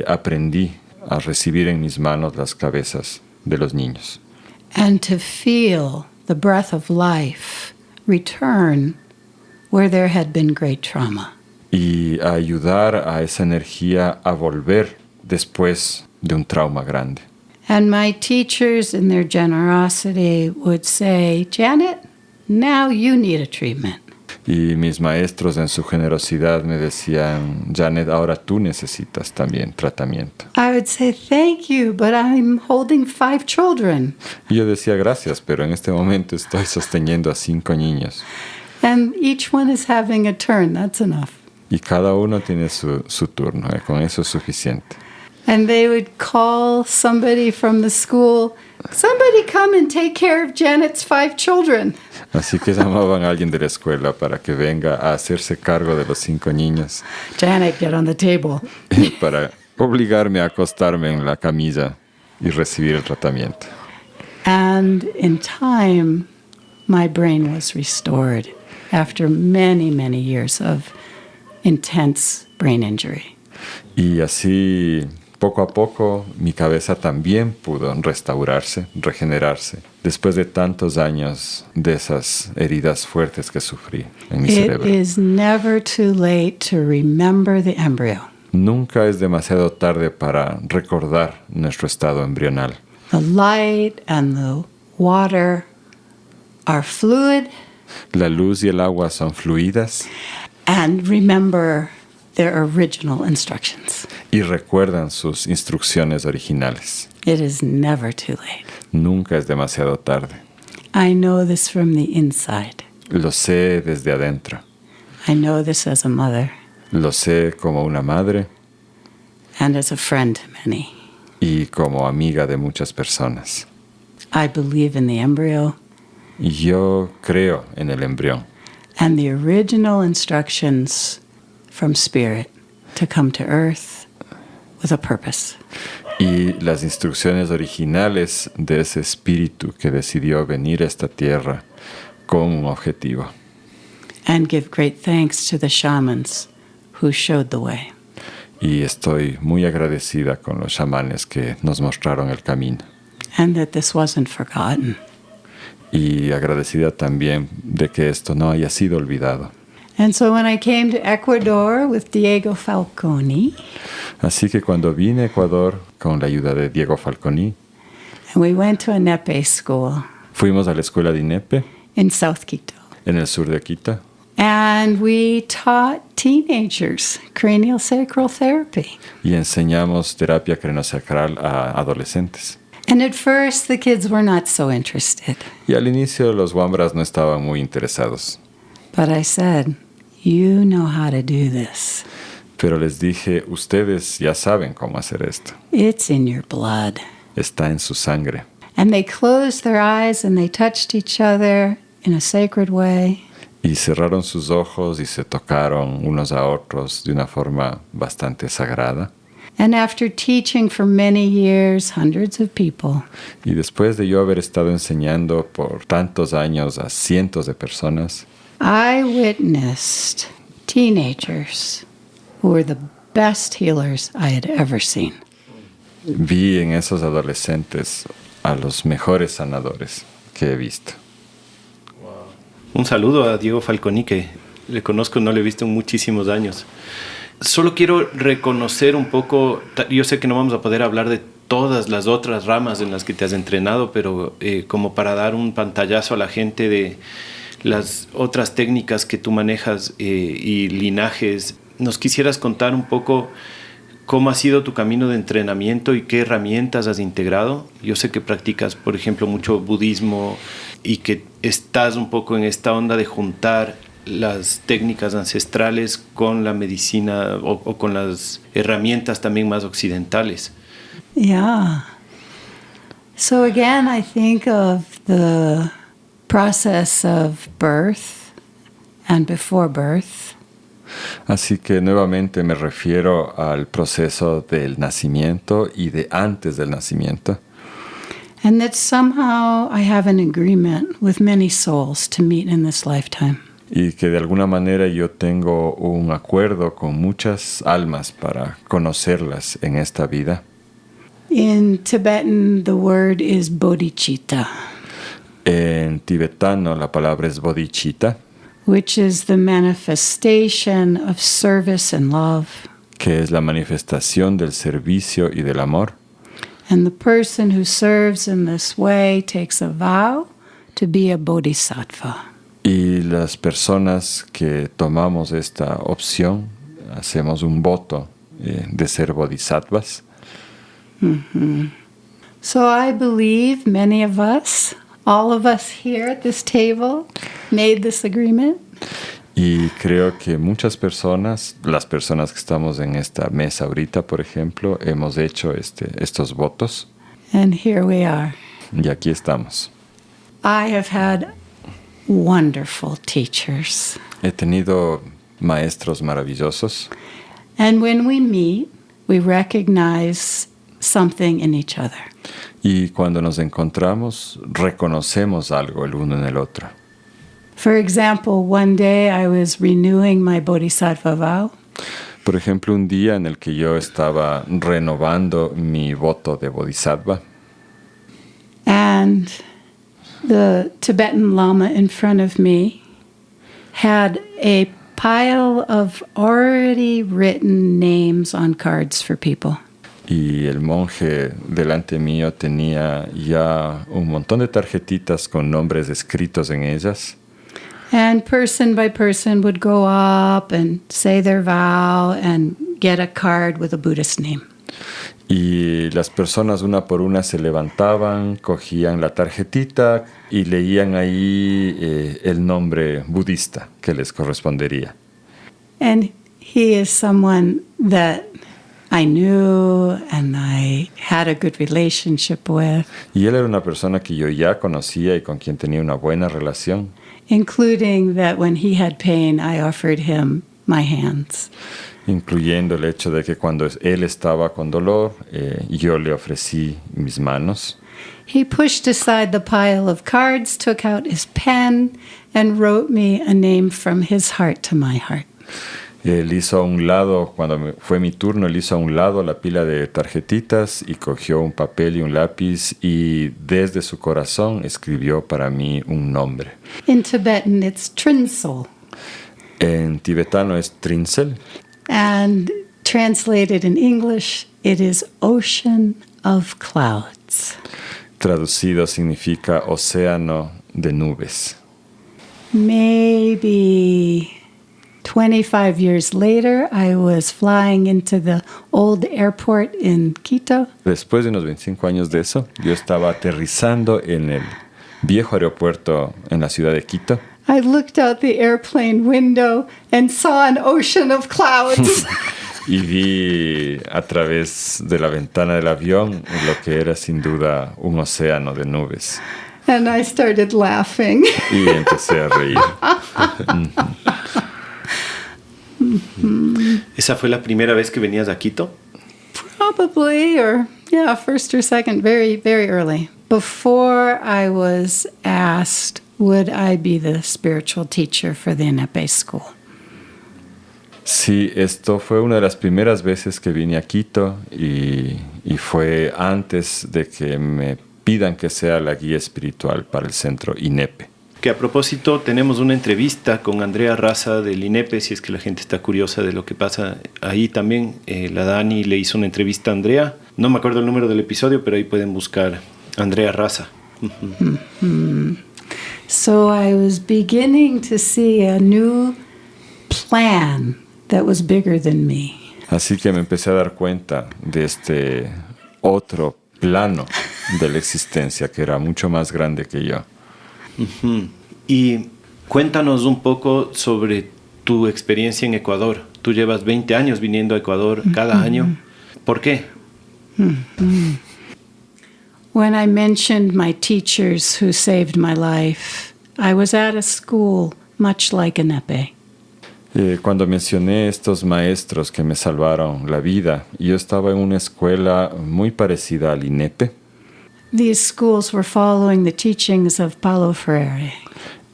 aprendí a recibir en mis manos las cabezas de los niños. And to feel the breath of life return where there had been great trauma. Y a ayudar a esa energía a volver después de un trauma grande. And my teachers in their generosity would say, Janet, now you need a treatment. Y mis maestros en su generosidad me decían, Janet, ahora tú necesitas también tratamiento. I would say, thank you, but I'm holding 5 children. Y yo decía, gracias, pero en este momento estoy sosteniendo a 5 niños. And each one is having a turn. That's enough. Y cada uno tiene su turno, con eso es suficiente. And they would call somebody from the school, somebody come and take care of Janet's 5 children. Así que llamaban a alguien de la escuela para que venga a hacerse cargo de los 5 niños. Janet, get on the table. Para obligarme a acostarme en la camilla y recibir el tratamiento. And in time, my brain was restored after many, many years of intense brain injury. Y así, poco a poco, mi cabeza también pudo restaurarse, regenerarse, después de tantos años de esas heridas fuertes que sufrí en mi cerebro. It is never too late to remember the embryo. Nunca es demasiado tarde para recordar nuestro estado embrional. The light and the water are fluid, La luz y el agua son fluidas and remember their original instructions. y recuerdan sus instrucciones originales. It is never too late. Nunca es demasiado tarde. I know this from the inside. Lo sé desde adentro. I know this as a mother Lo sé como una madre and as a friend to many. y como amiga de muchas personas. I believe in the embryo Y yo creo en el embrión and the original instructions from Spirit to come to earth with a purpose. y las instrucciones originales de ese espíritu que decidió venir a esta tierra con un objetivo. And give great thanks to the shamans who showed the way. Y estoy muy agradecida con los chamanes que nos mostraron el camino. and that this wasn't forgotten. Y agradecida también de que esto no haya sido olvidado. And so when I came to Ecuador with Diego Falconi, Así que cuando vine a Ecuador con la ayuda de Diego Falconi, and we went to a Nepe school fuimos a la escuela de INEPE in South Quito, en el sur de Quito and we taught teenagers cranial sacral therapy. y enseñamos terapia craneosacral a adolescentes. And at first, the kids were not so interested. Y al inicio los wambras no estaban muy interesados. But I said, you know how to do this. Pero les dije, ustedes ya saben cómo hacer esto. It's in your blood. Está en su sangre. And they closed their eyes and they touched each other in a sacred way. Y cerraron sus ojos y se tocaron unos a otros de una forma bastante sagrada. And after teaching for many years, hundreds of people, Y después de yo haber estado enseñando por tantos años a cientos de personas, I witnessed teenagers who were the best healers I had ever seen. vi en esos adolescentes a los mejores sanadores que he visto. Un saludo a Diego Falconi, que le conozco, no le he visto en muchísimos años. Solo quiero reconocer un poco, yo sé que no vamos a poder hablar de todas las otras ramas en las que te has entrenado, pero como para dar un pantallazo a la gente de las otras técnicas que tú manejas y linajes, ¿nos quisieras contar un poco cómo ha sido tu camino de entrenamiento y qué herramientas has integrado? Yo sé que practicas, por ejemplo, mucho budismo y que estás un poco en esta onda de juntar las técnicas ancestrales con la medicina o con las herramientas también más occidentales. Yeah. So again, I think of the process of birth and before birth. Así que nuevamente me refiero al proceso del nacimiento y de antes del nacimiento. And that somehow I have an agreement with many souls to meet in this lifetime. Y que de alguna manera yo tengo un acuerdo con muchas almas para conocerlas en esta vida. In Tibetan, the word is bodhicitta, En tibetano la palabra es bodhicitta, which is the manifestation of service and love. que es la manifestación del servicio y del amor. And the person who serves in this way takes a vow to be a bodhisattva. Y las personas que tomamos esta opción hacemos un voto de ser bodhisattvas. So I believe many of us, all of us here at this table, made this agreement. Y creo que muchas personas, las personas que estamos en esta mesa ahorita, por ejemplo, hemos hecho estos votos. And here we are. Y aquí estamos. I have had wonderful teachers. He tenido maestros maravillosos. And when we meet, we recognize something in each other. Y cuando nos encontramos, reconocemos algo el uno en el otro. For example, one day I was renewing my bodhisattva vow. Por ejemplo, un día en el que yo estaba renovando mi voto de bodhisattva. And the Tibetan Lama in front of me had a pile of already written names on cards for people. Y el monje delante mío tenía ya un montón de tarjetitas con nombres escritos en ellas. And person by person would go up and say their vow and get a card with a Buddhist name. Y las personas una por una se levantaban, cogían la tarjetita y leían ahí el nombre budista que les correspondería. And he is someone that I knew and I had a good relationship with, Y él era una persona que yo ya conocía y con quien tenía una buena relación, including that when he had pain, I offered him my hands. incluyendo el hecho de que cuando él estaba con dolor, yo le ofrecí mis manos. He pushed aside the pile of cards, took out his pen, and wrote me a name from his heart to my heart. Él hizo a un lado, fue mi turno, él hizo a un lado la pila de tarjetitas y cogió un papel y un lápiz y desde su corazón escribió para mí un nombre. In Tibetan, it's Trinsel. En tibetano es Trinsel. And translated in English, it is Ocean of Clouds. Traducido significa océano de nubes. Maybe 25 years later, I was flying into the old airport in Quito. Después de unos 25 años de eso, yo estaba aterrizando en el viejo aeropuerto en la ciudad de Quito. I looked out the airplane window and saw an ocean of clouds. Y vi a través de la ventana del avión lo que era sin duda un océano de nubes. And I started laughing. Y empecé a reír. ¿Esa fue la primera vez que venías a Quito? Probably, or first or second, very, very early. Before I was asked, would I be the spiritual teacher for the Inepe school? Sí, esto fue una de las primeras veces que vine a Quito y fue antes de que me pidan que sea la guía espiritual para el centro INEPE. Que a propósito tenemos una entrevista con Andrea Raza del INEPE, si es que la gente está curiosa de lo que pasa ahí también. La Dani le hizo una entrevista a Andrea. No me acuerdo el número del episodio, pero ahí pueden buscar Andrea Raza. So I was beginning to see a new plan that was bigger than me. Así que me empecé a dar cuenta de este otro plano de la existencia que era mucho más grande que yo. Y cuéntanos un poco sobre tu experiencia en Ecuador. Tú llevas 20 años viniendo a Ecuador cada año. ¿Por qué? When I mentioned my teachers who saved my life, I was at a school much like Inepe. Cuando mencioné estos maestros que me salvaron la vida, yo estaba en una escuela muy parecida al INEPE. These schools were following the teachings of Paulo Freire.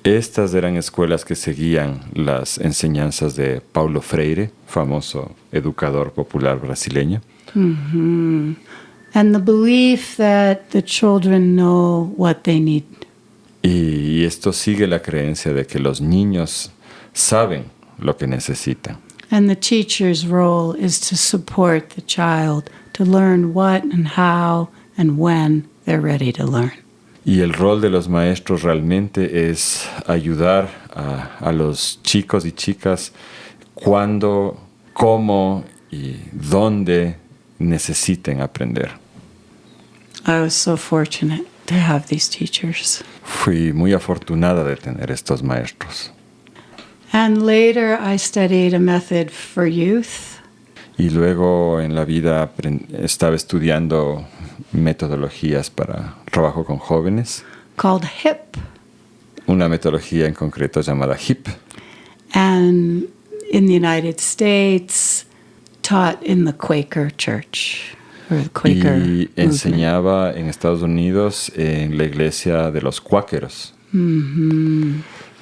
Estas eran escuelas que seguían las enseñanzas de Paulo Freire, famoso educador popular brasileño. And the belief that the children know what they need. Y esto sigue la creencia de que los niños saben lo que necesitan. And the teacher's role is to support the child to learn what and how and when they're ready to learn. Y el rol de los maestros realmente es ayudar a los chicos y chicas cuando, cómo y dónde necesiten aprender. I was so fortunate to have these teachers. Fui muy afortunada de tener estos maestros. And later I studied a method for youth. Y luego en la vida estaba estudiando metodologías para trabajo con jóvenes. Called HIP. Una metodología en concreto llamada HIP. And in the United States, taught in the Quaker Church. Or the Quaker y enseñaba en Estados Unidos en la iglesia de los cuáqueros.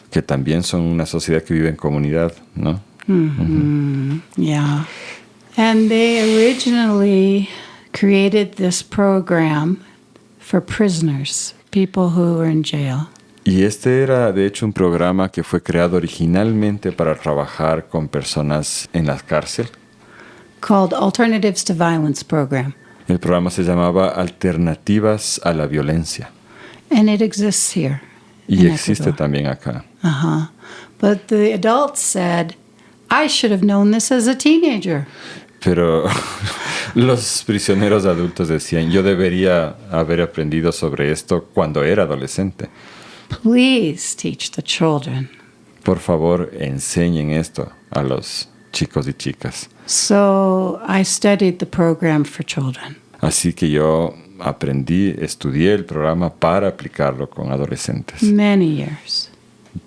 Que también son una sociedad que vive en comunidad, ¿no? Yeah. And they originally created this program for prisoners, people who were in jail. Y este era, de hecho, un programa que fue creado originalmente para trabajar con personas en la cárcel. Called Alternatives to Violence Program. El programa se llamaba Alternativas a la Violencia. And it exists here. Y existe también acá. But the adults said, I should have known this as a teenager. Pero los prisioneros adultos decían, yo debería haber aprendido sobre esto cuando era adolescente. Please teach the children. Por favor, enseñen esto a los chicos y chicas. So I studied the program for children. Así que yo estudié el programa para aplicarlo con adolescentes. Many years.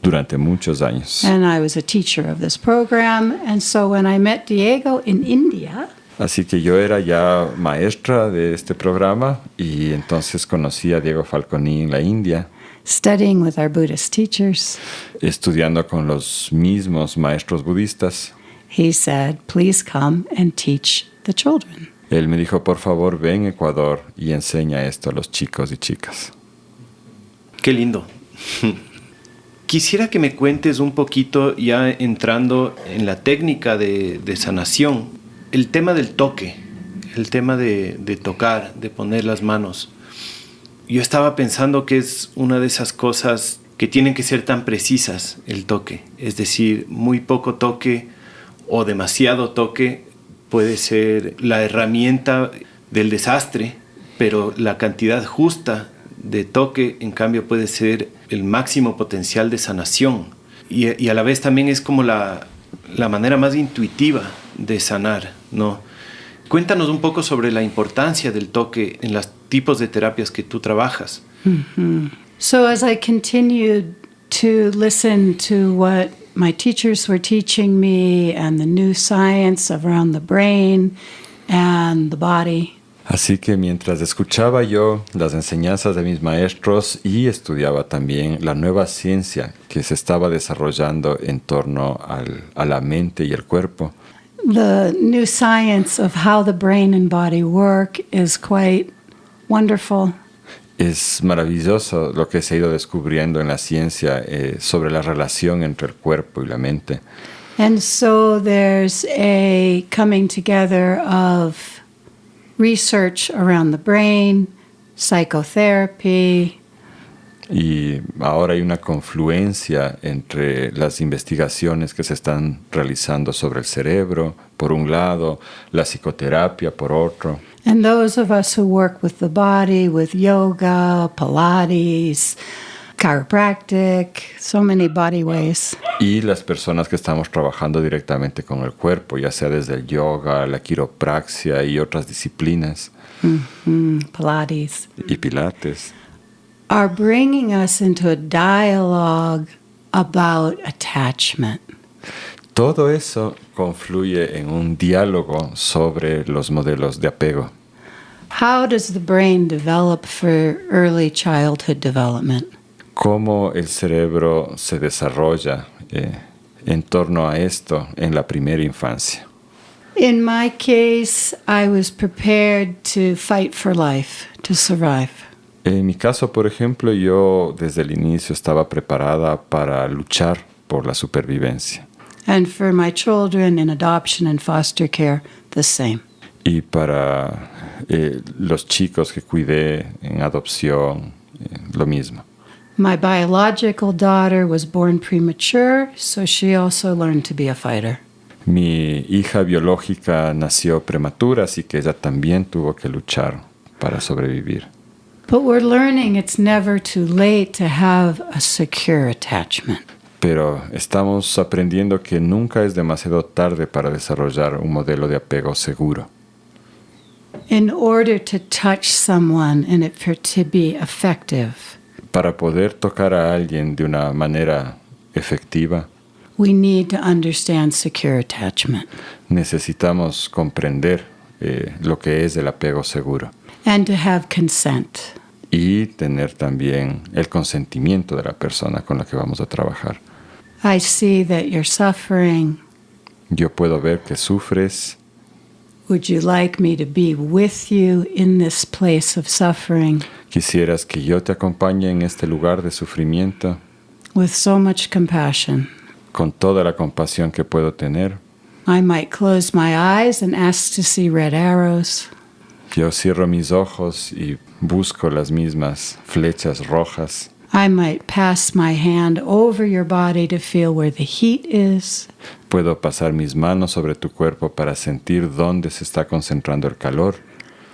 Durante muchos años. And I was a teacher of this program. And so when I met Diego in India, así que yo era ya maestra de este programa y entonces conocí a Diego Falconi en la India. Studying with our Buddhist teachers. Estudiando con los mismos maestros budistas. he said, please come and teach the children. Él me dijo, por favor, ven a Ecuador y enseña esto a los chicos y chicas. Qué lindo. Quisiera que me cuentes un poquito, ya entrando en la técnica de sanación, el tema del toque, el tema de tocar, de poner las manos. Yo estaba pensando que es una de esas cosas que tienen que ser tan precisas, el toque. Es decir, muy poco toque o demasiado toque puede ser la herramienta del desastre, pero la cantidad justa de toque, en cambio, puede ser el máximo potencial de sanación. Y a la vez también es como la manera más intuitiva de sanar, ¿no? Cuéntanos un poco sobre la importancia del toque en los tipos de terapias que tú trabajas. Mm-hmm. So as I continued to listen to what my teachers were teaching me and the new science around the brain and the body, Así que mientras escuchaba yo las enseñanzas de mis maestros y estudiaba también la nueva ciencia que se estaba desarrollando en torno a la mente y el cuerpo, the new science of how the brain and body work is quite wonderful. es maravilloso lo que se ha ido descubriendo en la ciencia sobre la relación entre el cuerpo y la mente. And so there's a coming together of research around the brain, psychotherapy. Y ahora hay una confluencia entre las investigaciones que se están realizando sobre el cerebro, por un lado, la psicoterapia, por otro. And those of us who work with the body, with yoga, Pilates, chiropractic, so many body ways. Y las personas que estamos trabajando directamente con el cuerpo, ya sea desde el yoga, la quiropraxia y otras disciplinas, Pilates, y pilates, are bringing us into a dialogue about attachment. todo eso confluye en un diálogo sobre los modelos de apego. How does the brain develop for early childhood development? Cómo el cerebro se desarrolla en torno a esto en la primera infancia. In my case, I was prepared to fight for life, to survive. En mi caso, por ejemplo, yo desde el inicio estaba preparada para luchar por la supervivencia. And for my children in adoption and foster care, the same. Y para los chicos que cuidé en adopción, lo mismo. My biological daughter was born premature, so she also learned to be a fighter. Mi hija biológica nació prematura, así que ella también tuvo que luchar para sobrevivir. But we're learning it's never too late to have a secure attachment. Pero estamos aprendiendo que nunca es demasiado tarde para desarrollar un modelo de apego seguro. In order to touch someone and it for to be effective, Para poder tocar a alguien de una manera efectiva, we need to understand secure attachment necesitamos comprender lo que es el apego seguro and to have consent. y tener también el consentimiento de la persona con la que vamos a trabajar. I see that you're suffering. Yo puedo ver que sufres. Would you like me to be with you in this place of suffering? ¿Quisieras que yo te acompañe en este lugar de sufrimiento? With so much compassion. Con toda la compasión que puedo tener. I might close my eyes and ask to see red arrows. Yo cierro mis ojos y busco las mismas flechas rojas. I might pass my hand over your body to feel where the heat is. Puedo pasar mis manos sobre tu cuerpo para sentir dónde se está concentrando el calor.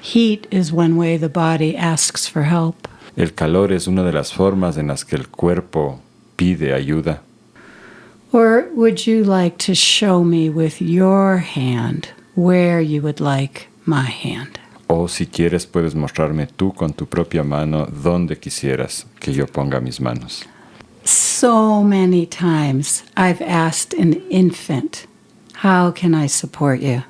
Heat is one way the body asks for help. El calor es una de las formas en las que el cuerpo pide ayuda. Or would you like to show me with your hand where you would like my hand? O si quieres puedes mostrarme tú con tu propia mano dónde quisieras que yo ponga mis manos. So many times I've asked an infant, how can I support you?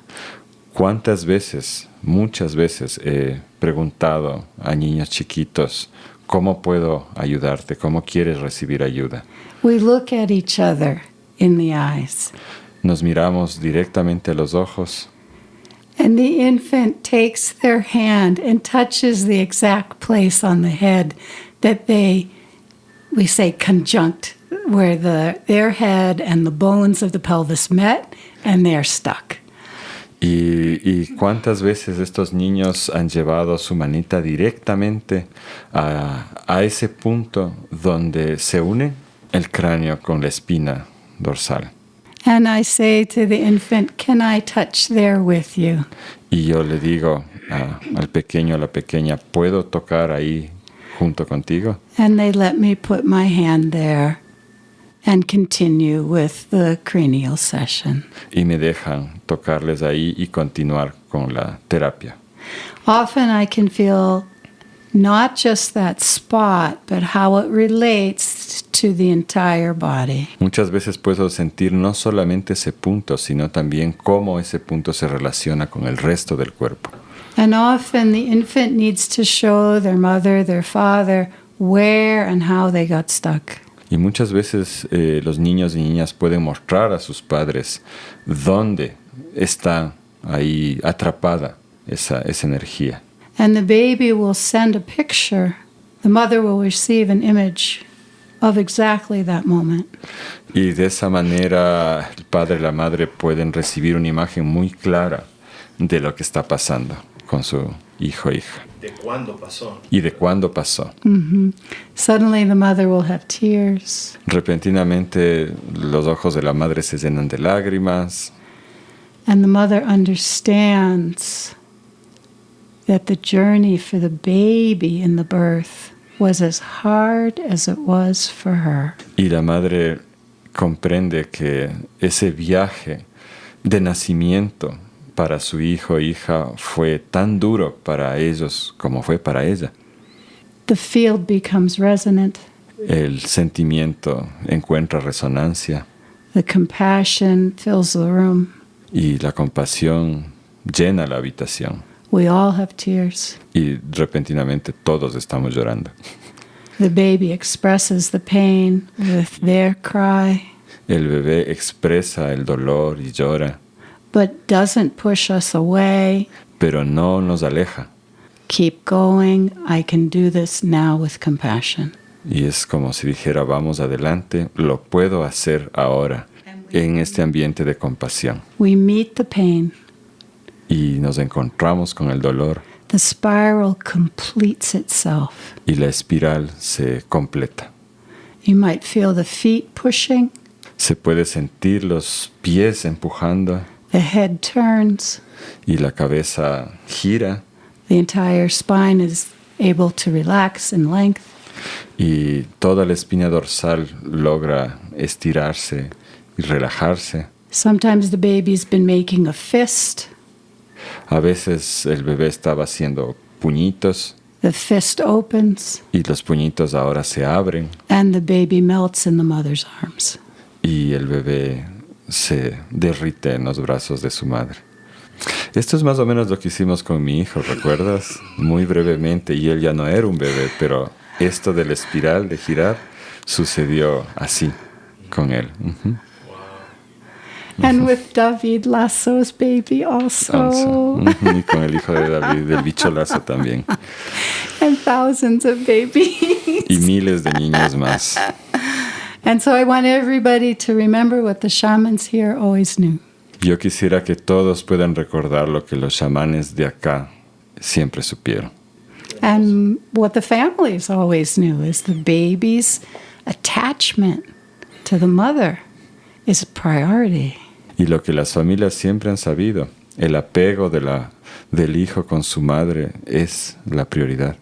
¿Cuántas veces, muchas veces he preguntado a niños chiquitos, ¿cómo puedo ayudarte? ¿Cómo quieres recibir ayuda? We look at each other in the eyes. Nos miramos directamente a los ojos And the infant takes their hand and touches the exact place on the head that we say conjunct, where their head and the bones of the pelvis met and they're stuck. y cuántas veces estos niños han llevado su manita directamente a ese punto donde se une el cráneo con la espina dorsal. And I say to the infant, can I touch there with you? Y yo le digo al pequeño, a la pequeña, ¿puedo tocar ahí junto contigo? And they let me put my hand there and continue with the cranial session. Y me dejan tocarles ahí y continuar con la terapia. Often I can feel not just that spot, but how it relates to the entire body. Muchas veces puedo sentir no solamente ese punto, sino también cómo ese punto se relaciona con el resto del cuerpo. And often the infant needs to show their mother, their father, where and how they got stuck. Y muchas veces los niños y niñas pueden mostrar a sus padres dónde está ahí atrapada esa energía. And the baby will send a picture. The mother will receive an image of exactly that moment. Y de esa manera el padre y la madre pueden recibir una imagen muy clara de lo que está pasando con su hijo o hija. ¿De cuándo pasó? Y de cuándo pasó. Suddenly the mother will have tears. Repentinamente los ojos de la madre se llenan de lágrimas. And the mother understands that the journey for the baby in the birth was as hard as it was for her. Y la madre comprende que ese viaje de nacimiento para su hijo o hija fue tan duro para ellos como fue para ella. The field becomes resonant. El sentimiento encuentra resonancia The compassion fills the room. y la compasión llena la habitación. We all have tears. Y repentinamente todos estamos llorando. The baby expresses the pain with their cry, El bebé expresa el dolor y llora, but doesn't push us away. pero no nos aleja. Keep going. I can do this now with compassion. Y es como si dijera, vamos adelante, lo puedo hacer ahora, en este ambiente de compasión. We meet the pain. Y nos encontramos con el dolor The spiral completes itself. y la espiral se completa. You might feel the feet pushing, Se puede sentir los pies empujando the head turns, y la cabeza gira the entire spine is able to relax in length. y toda la espina dorsal logra estirarse y relajarse. Sometimes the baby's been making a fist. A veces el bebé estaba haciendo puñitos The fist opens, y los puñitos ahora se abren and the baby melts in the mother's arms. y el bebé se derrite en los brazos de su madre. Esto es más o menos lo que hicimos con mi hijo, ¿recuerdas? Muy brevemente, y él ya no era un bebé, pero esto de la espiral, de girar, sucedió así con él. Ujú. And with David Lasso's baby also. Ujú, y con el hijo de David, del bicho Lazo también. And thousands of babies. Y miles de niños más. And so I want everybody to remember what the shamans here always knew. Yo quisiera que todos puedan recordar lo que los chamanes de acá siempre supieron. And what the families always knew is the baby's attachment to the mother is a priority. Y lo que las familias siempre han sabido, el apego del hijo con su madre es la prioridad.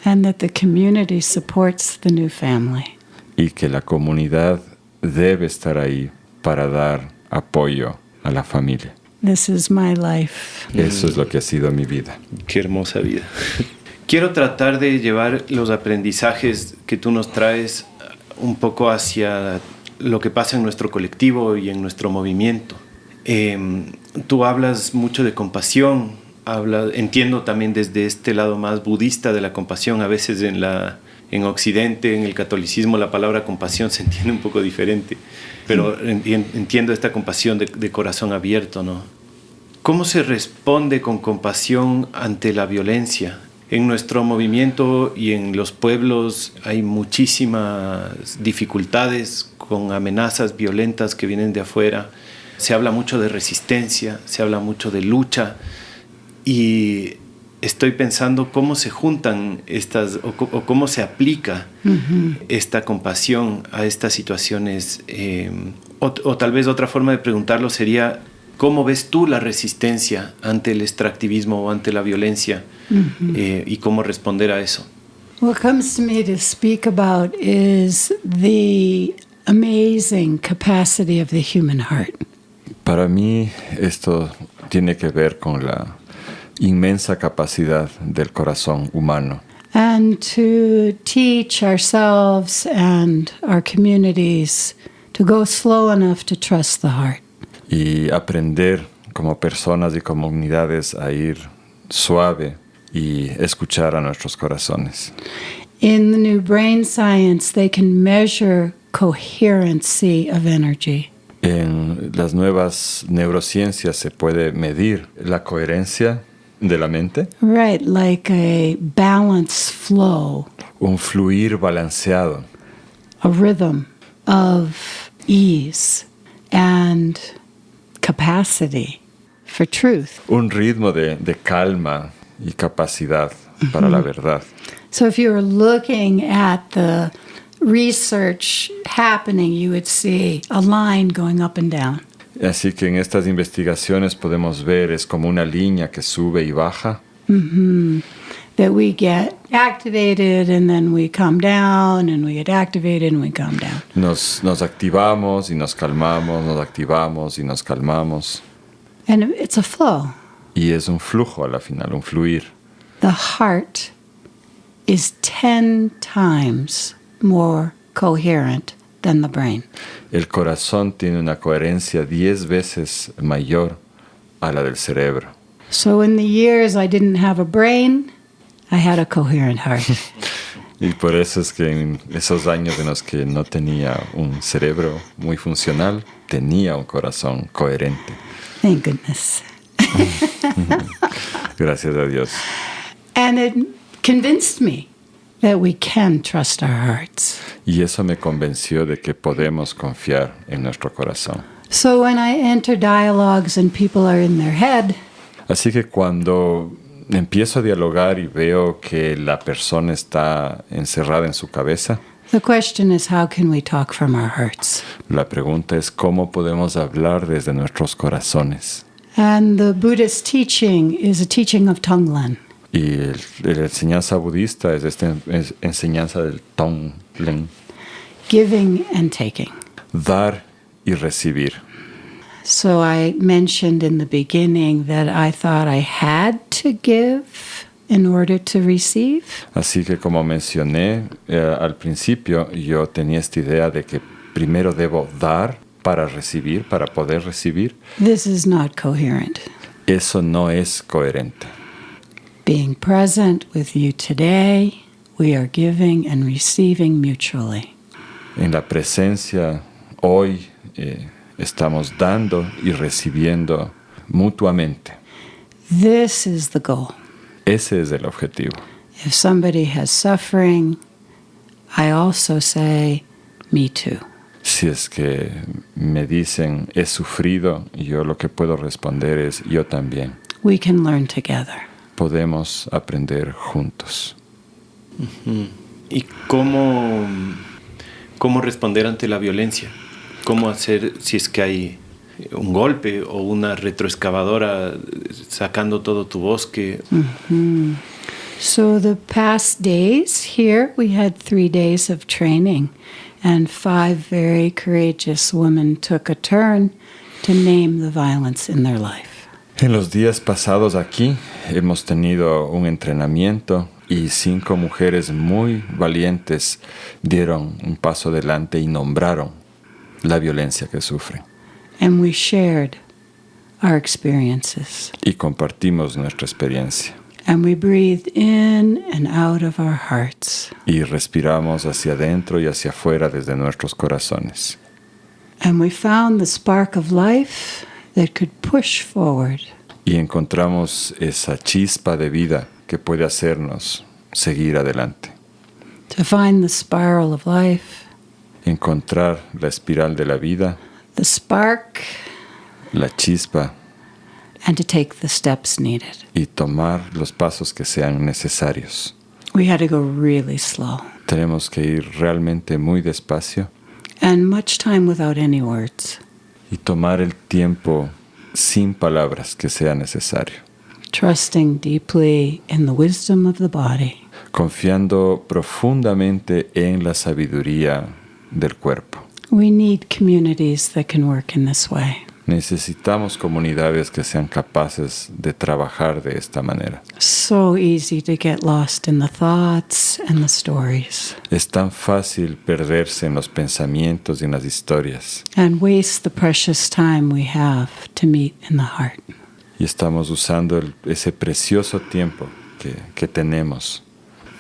And that the community supports the new family. Y que la comunidad debe estar ahí para dar apoyo a la familia. This is my life. Eso es lo que ha sido mi vida. Qué hermosa vida. Quiero tratar de llevar los aprendizajes que tú nos traes un poco hacia lo que pasa en nuestro colectivo y en nuestro movimiento. Tú hablas mucho de compasión, entiendo también desde este lado más budista de la compasión, a veces en En Occidente, en el catolicismo, la palabra compasión se entiende un poco diferente, pero entiendo esta compasión de corazón abierto, ¿no? ¿Cómo se responde con compasión ante la violencia? En nuestro movimiento y en los pueblos hay muchísimas dificultades con amenazas violentas que vienen de afuera. Se habla mucho de resistencia, se habla mucho de lucha, y estoy pensando cómo se juntan estas o cómo se aplica esta compasión a estas situaciones. O tal vez otra forma de preguntarlo sería, ¿cómo ves tú la resistencia ante el extractivismo o ante la violencia y cómo responder a eso? What comes to me to speak about is the amazing capacity of the human heart. Para mí esto tiene que ver con la inmensa capacidad del corazón humano. And to teach ourselves and our communities to go slow enough to trust the heart. Y aprender como personas y comunidades a ir suave y escuchar a nuestros corazones. In the new brain science, they can measure coherency of energy. En las nuevas neurociencias se puede medir la coherencia de la mente. Right, like a balanced flow, Un fluir balanceado, a rhythm of ease and capacity for truth. un ritmo de calma y capacidad para la verdad. So if you were looking at the research happening, you would see a line going up and down. Así que en estas investigaciones podemos ver, es como una línea que sube y baja. That we get activated and then we calm down, and we get activated and we calm down. Nos activamos y nos calmamos, nos activamos y nos calmamos. And it's a flow. Y es un flujo a la final, un fluir. The heart is 10 times more coherent than the brain. El corazón tiene una coherencia 10 veces mayor a la del cerebro. So in the years I didn't have a brain, I had a coherent heart. Y por eso es que en esos años en los que no tenía un cerebro muy funcional, tenía un corazón coherente. Thank goodness. Gracias a Dios. And it convinced me that we can trust our hearts. Y eso me convenció de que podemos confiar en nuestro corazón. So when I enter dialogues and people are in their head, Así que cuando empiezo a dialogar y veo que la persona está encerrada en su cabeza, the question is, how can we talk from our hearts? la pregunta es cómo podemos hablar desde nuestros corazones. And the Buddhist teaching is a teaching of Tonglen. Y la enseñanza budista es esta enseñanza del Tonglen, Giving and taking. dar y recibir. So I mentioned in the beginning that I thought I had to give in order to receive. Así que como mencioné al principio, yo tenía esta idea de que primero debo dar para recibir, para poder recibir. This is not coherent. Eso no es coherente. Being present with you today, we are giving and receiving mutually. En la presencia hoy estamos dando y recibiendo mutuamente. This is the goal. Ese es el objetivo. If somebody has suffering, I also say, me too. Si es que me dicen he sufrido, yo lo que puedo responder es yo también. We can learn together. Podemos aprender juntos. ¿Y cómo responder ante la violencia? ¿Cómo hacer si es que hay un golpe o una retroexcavadora sacando todo tu bosque? So the past days here, we had 3 days of training, and 5 very courageous women took a turn to name the violence in their life. En los días pasados aquí hemos tenido un entrenamiento y 5 mujeres muy valientes dieron un paso adelante y nombraron la violencia que sufren. And we shared our experiences. Y compartimos nuestra experiencia. And we breathe in and out of our hearts. Y respiramos hacia adentro y hacia afuera desde nuestros corazones. And we found the spark of life that could push forward. Y encontramos esa chispa de vida que puede hacernos seguir adelante. To find the spiral of life, Encontrar la espiral de la vida, the spark, la chispa, and to take the steps needed. y tomar los pasos que sean necesarios. We had to go really slow Tenemos que ir realmente muy despacio and much time without any words. y tomar el tiempo sin palabras que sea necesario, Trusting deeply in the wisdom of the body. confiando profundamente en la sabiduría del cuerpo. We need communities that can work in this way. Necesitamos comunidades que sean capaces de trabajar de esta manera. So easy to get lost in the thoughts and the stories Es tan fácil perderse en los pensamientos y en las historias, and waste the precious time we have to meet in the heart. y estamos usando ese precioso tiempo que tenemos.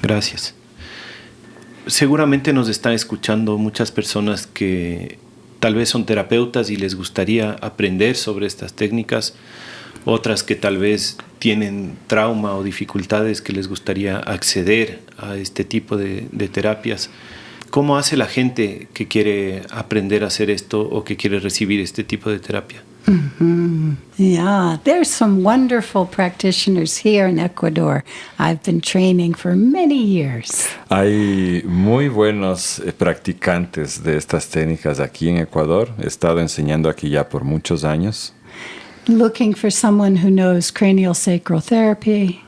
Gracias. Seguramente nos están escuchando muchas personas que tal vez son terapeutas y les gustaría aprender sobre estas técnicas, otras que tal vez tienen trauma o dificultades que les gustaría acceder a este tipo de terapias. ¿Cómo hace la gente que quiere aprender a hacer esto o que quiere recibir este tipo de terapia? Yeah, there's some wonderful practitioners here in Ecuador. I've been training for many years. Hay muy buenos practicantes de estas técnicas aquí en Ecuador. He estado enseñando aquí ya por muchos años. Looking for someone who knows cranial sacral therapy,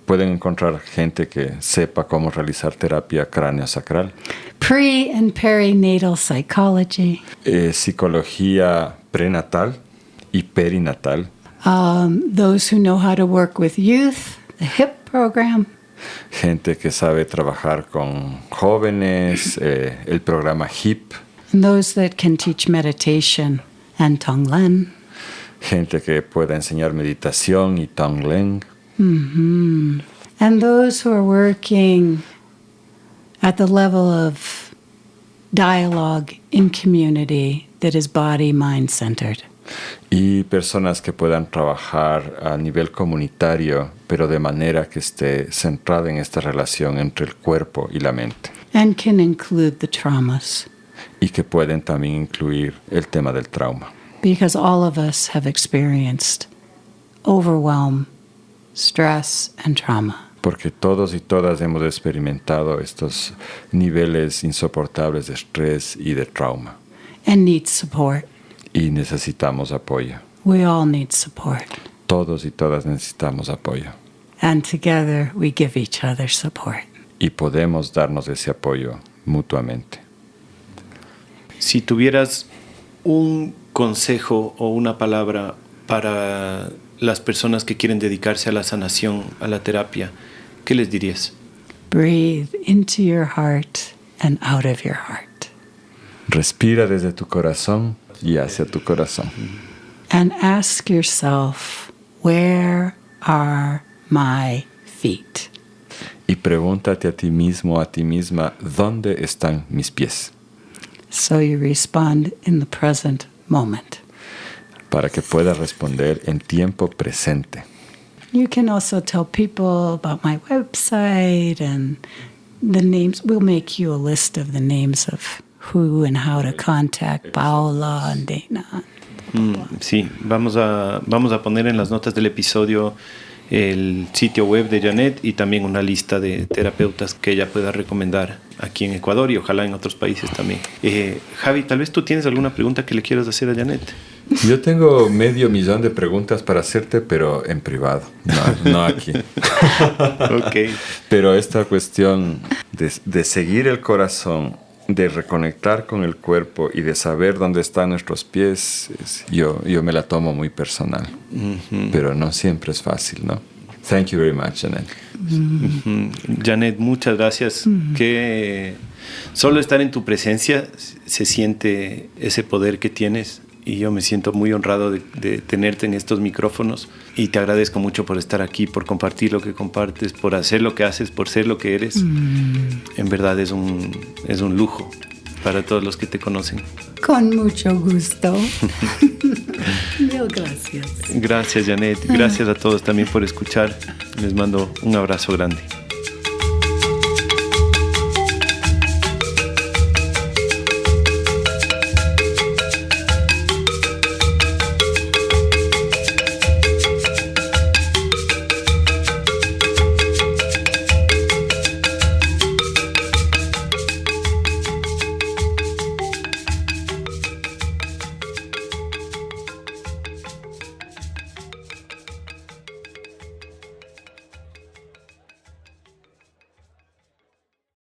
Pueden encontrar gente que sepa cómo realizar terapia cráneo-sacral, pre and perinatal psychology, psicología prenatal y perinatal, those who know how to work with youth, the HIP program, gente que sabe trabajar con jóvenes, el programa HIP, and those that can teach meditation and Tonglen. gente que pueda enseñar meditación y Tonglen, And those who are working at the level of dialogue in community that is body-mind centered. y personas que puedan trabajar a nivel comunitario, pero de manera que esté centrada en esta relación entre el cuerpo y la mente, And can include the traumas. y que pueden también incluir el tema del trauma, Because all of us have experienced overwhelm, stress, and trauma. porque todos y todas hemos experimentado estos niveles insoportables de estrés y de trauma, And need support. y necesitamos apoyo. We all need support. Todos y todas necesitamos apoyo, And together we give each other support. y podemos darnos ese apoyo mutuamente. Si tuvieras un consejo o una palabra para las personas que quieren dedicarse a la sanación, a la terapia, ¿qué les dirías? Breathe into your heart and out of your heart. Respira desde tu corazón y hacia tu corazón. And ask yourself, where are my feet? Y pregúntate a ti mismo, a ti misma, ¿dónde están mis pies? So you respond in the present moment. Para que puedas responder en tiempo presente. You can also tell people about my website and the names. We'll make you a list of the names of who and how to contact Paola and Dana. Sí, vamos a poner en las notas del episodio el sitio web de Janet y también una lista de terapeutas que ella pueda recomendar aquí en Ecuador y ojalá en otros países también. Javi, tal vez tú tienes alguna pregunta que le quieras hacer a Janet. Yo tengo 500,000 de preguntas para hacerte, pero en privado, no aquí. Ok. Pero esta cuestión de seguir el corazón, de reconectar con el cuerpo y de saber dónde están nuestros pies, yo me la tomo muy personal. Pero no siempre es fácil, ¿no? Thank you very much, Janet. Janet, muchas gracias. Que solo estar en tu presencia se siente ese poder que tienes y yo me siento muy honrado de tenerte en estos micrófonos y te agradezco mucho por estar aquí, por compartir lo que compartes, por hacer lo que haces, por ser lo que eres. En verdad es un lujo para todos los que te conocen. Con mucho gusto. Mil gracias. Gracias, Janet. Gracias a todos también por escuchar. Les mando un abrazo grande.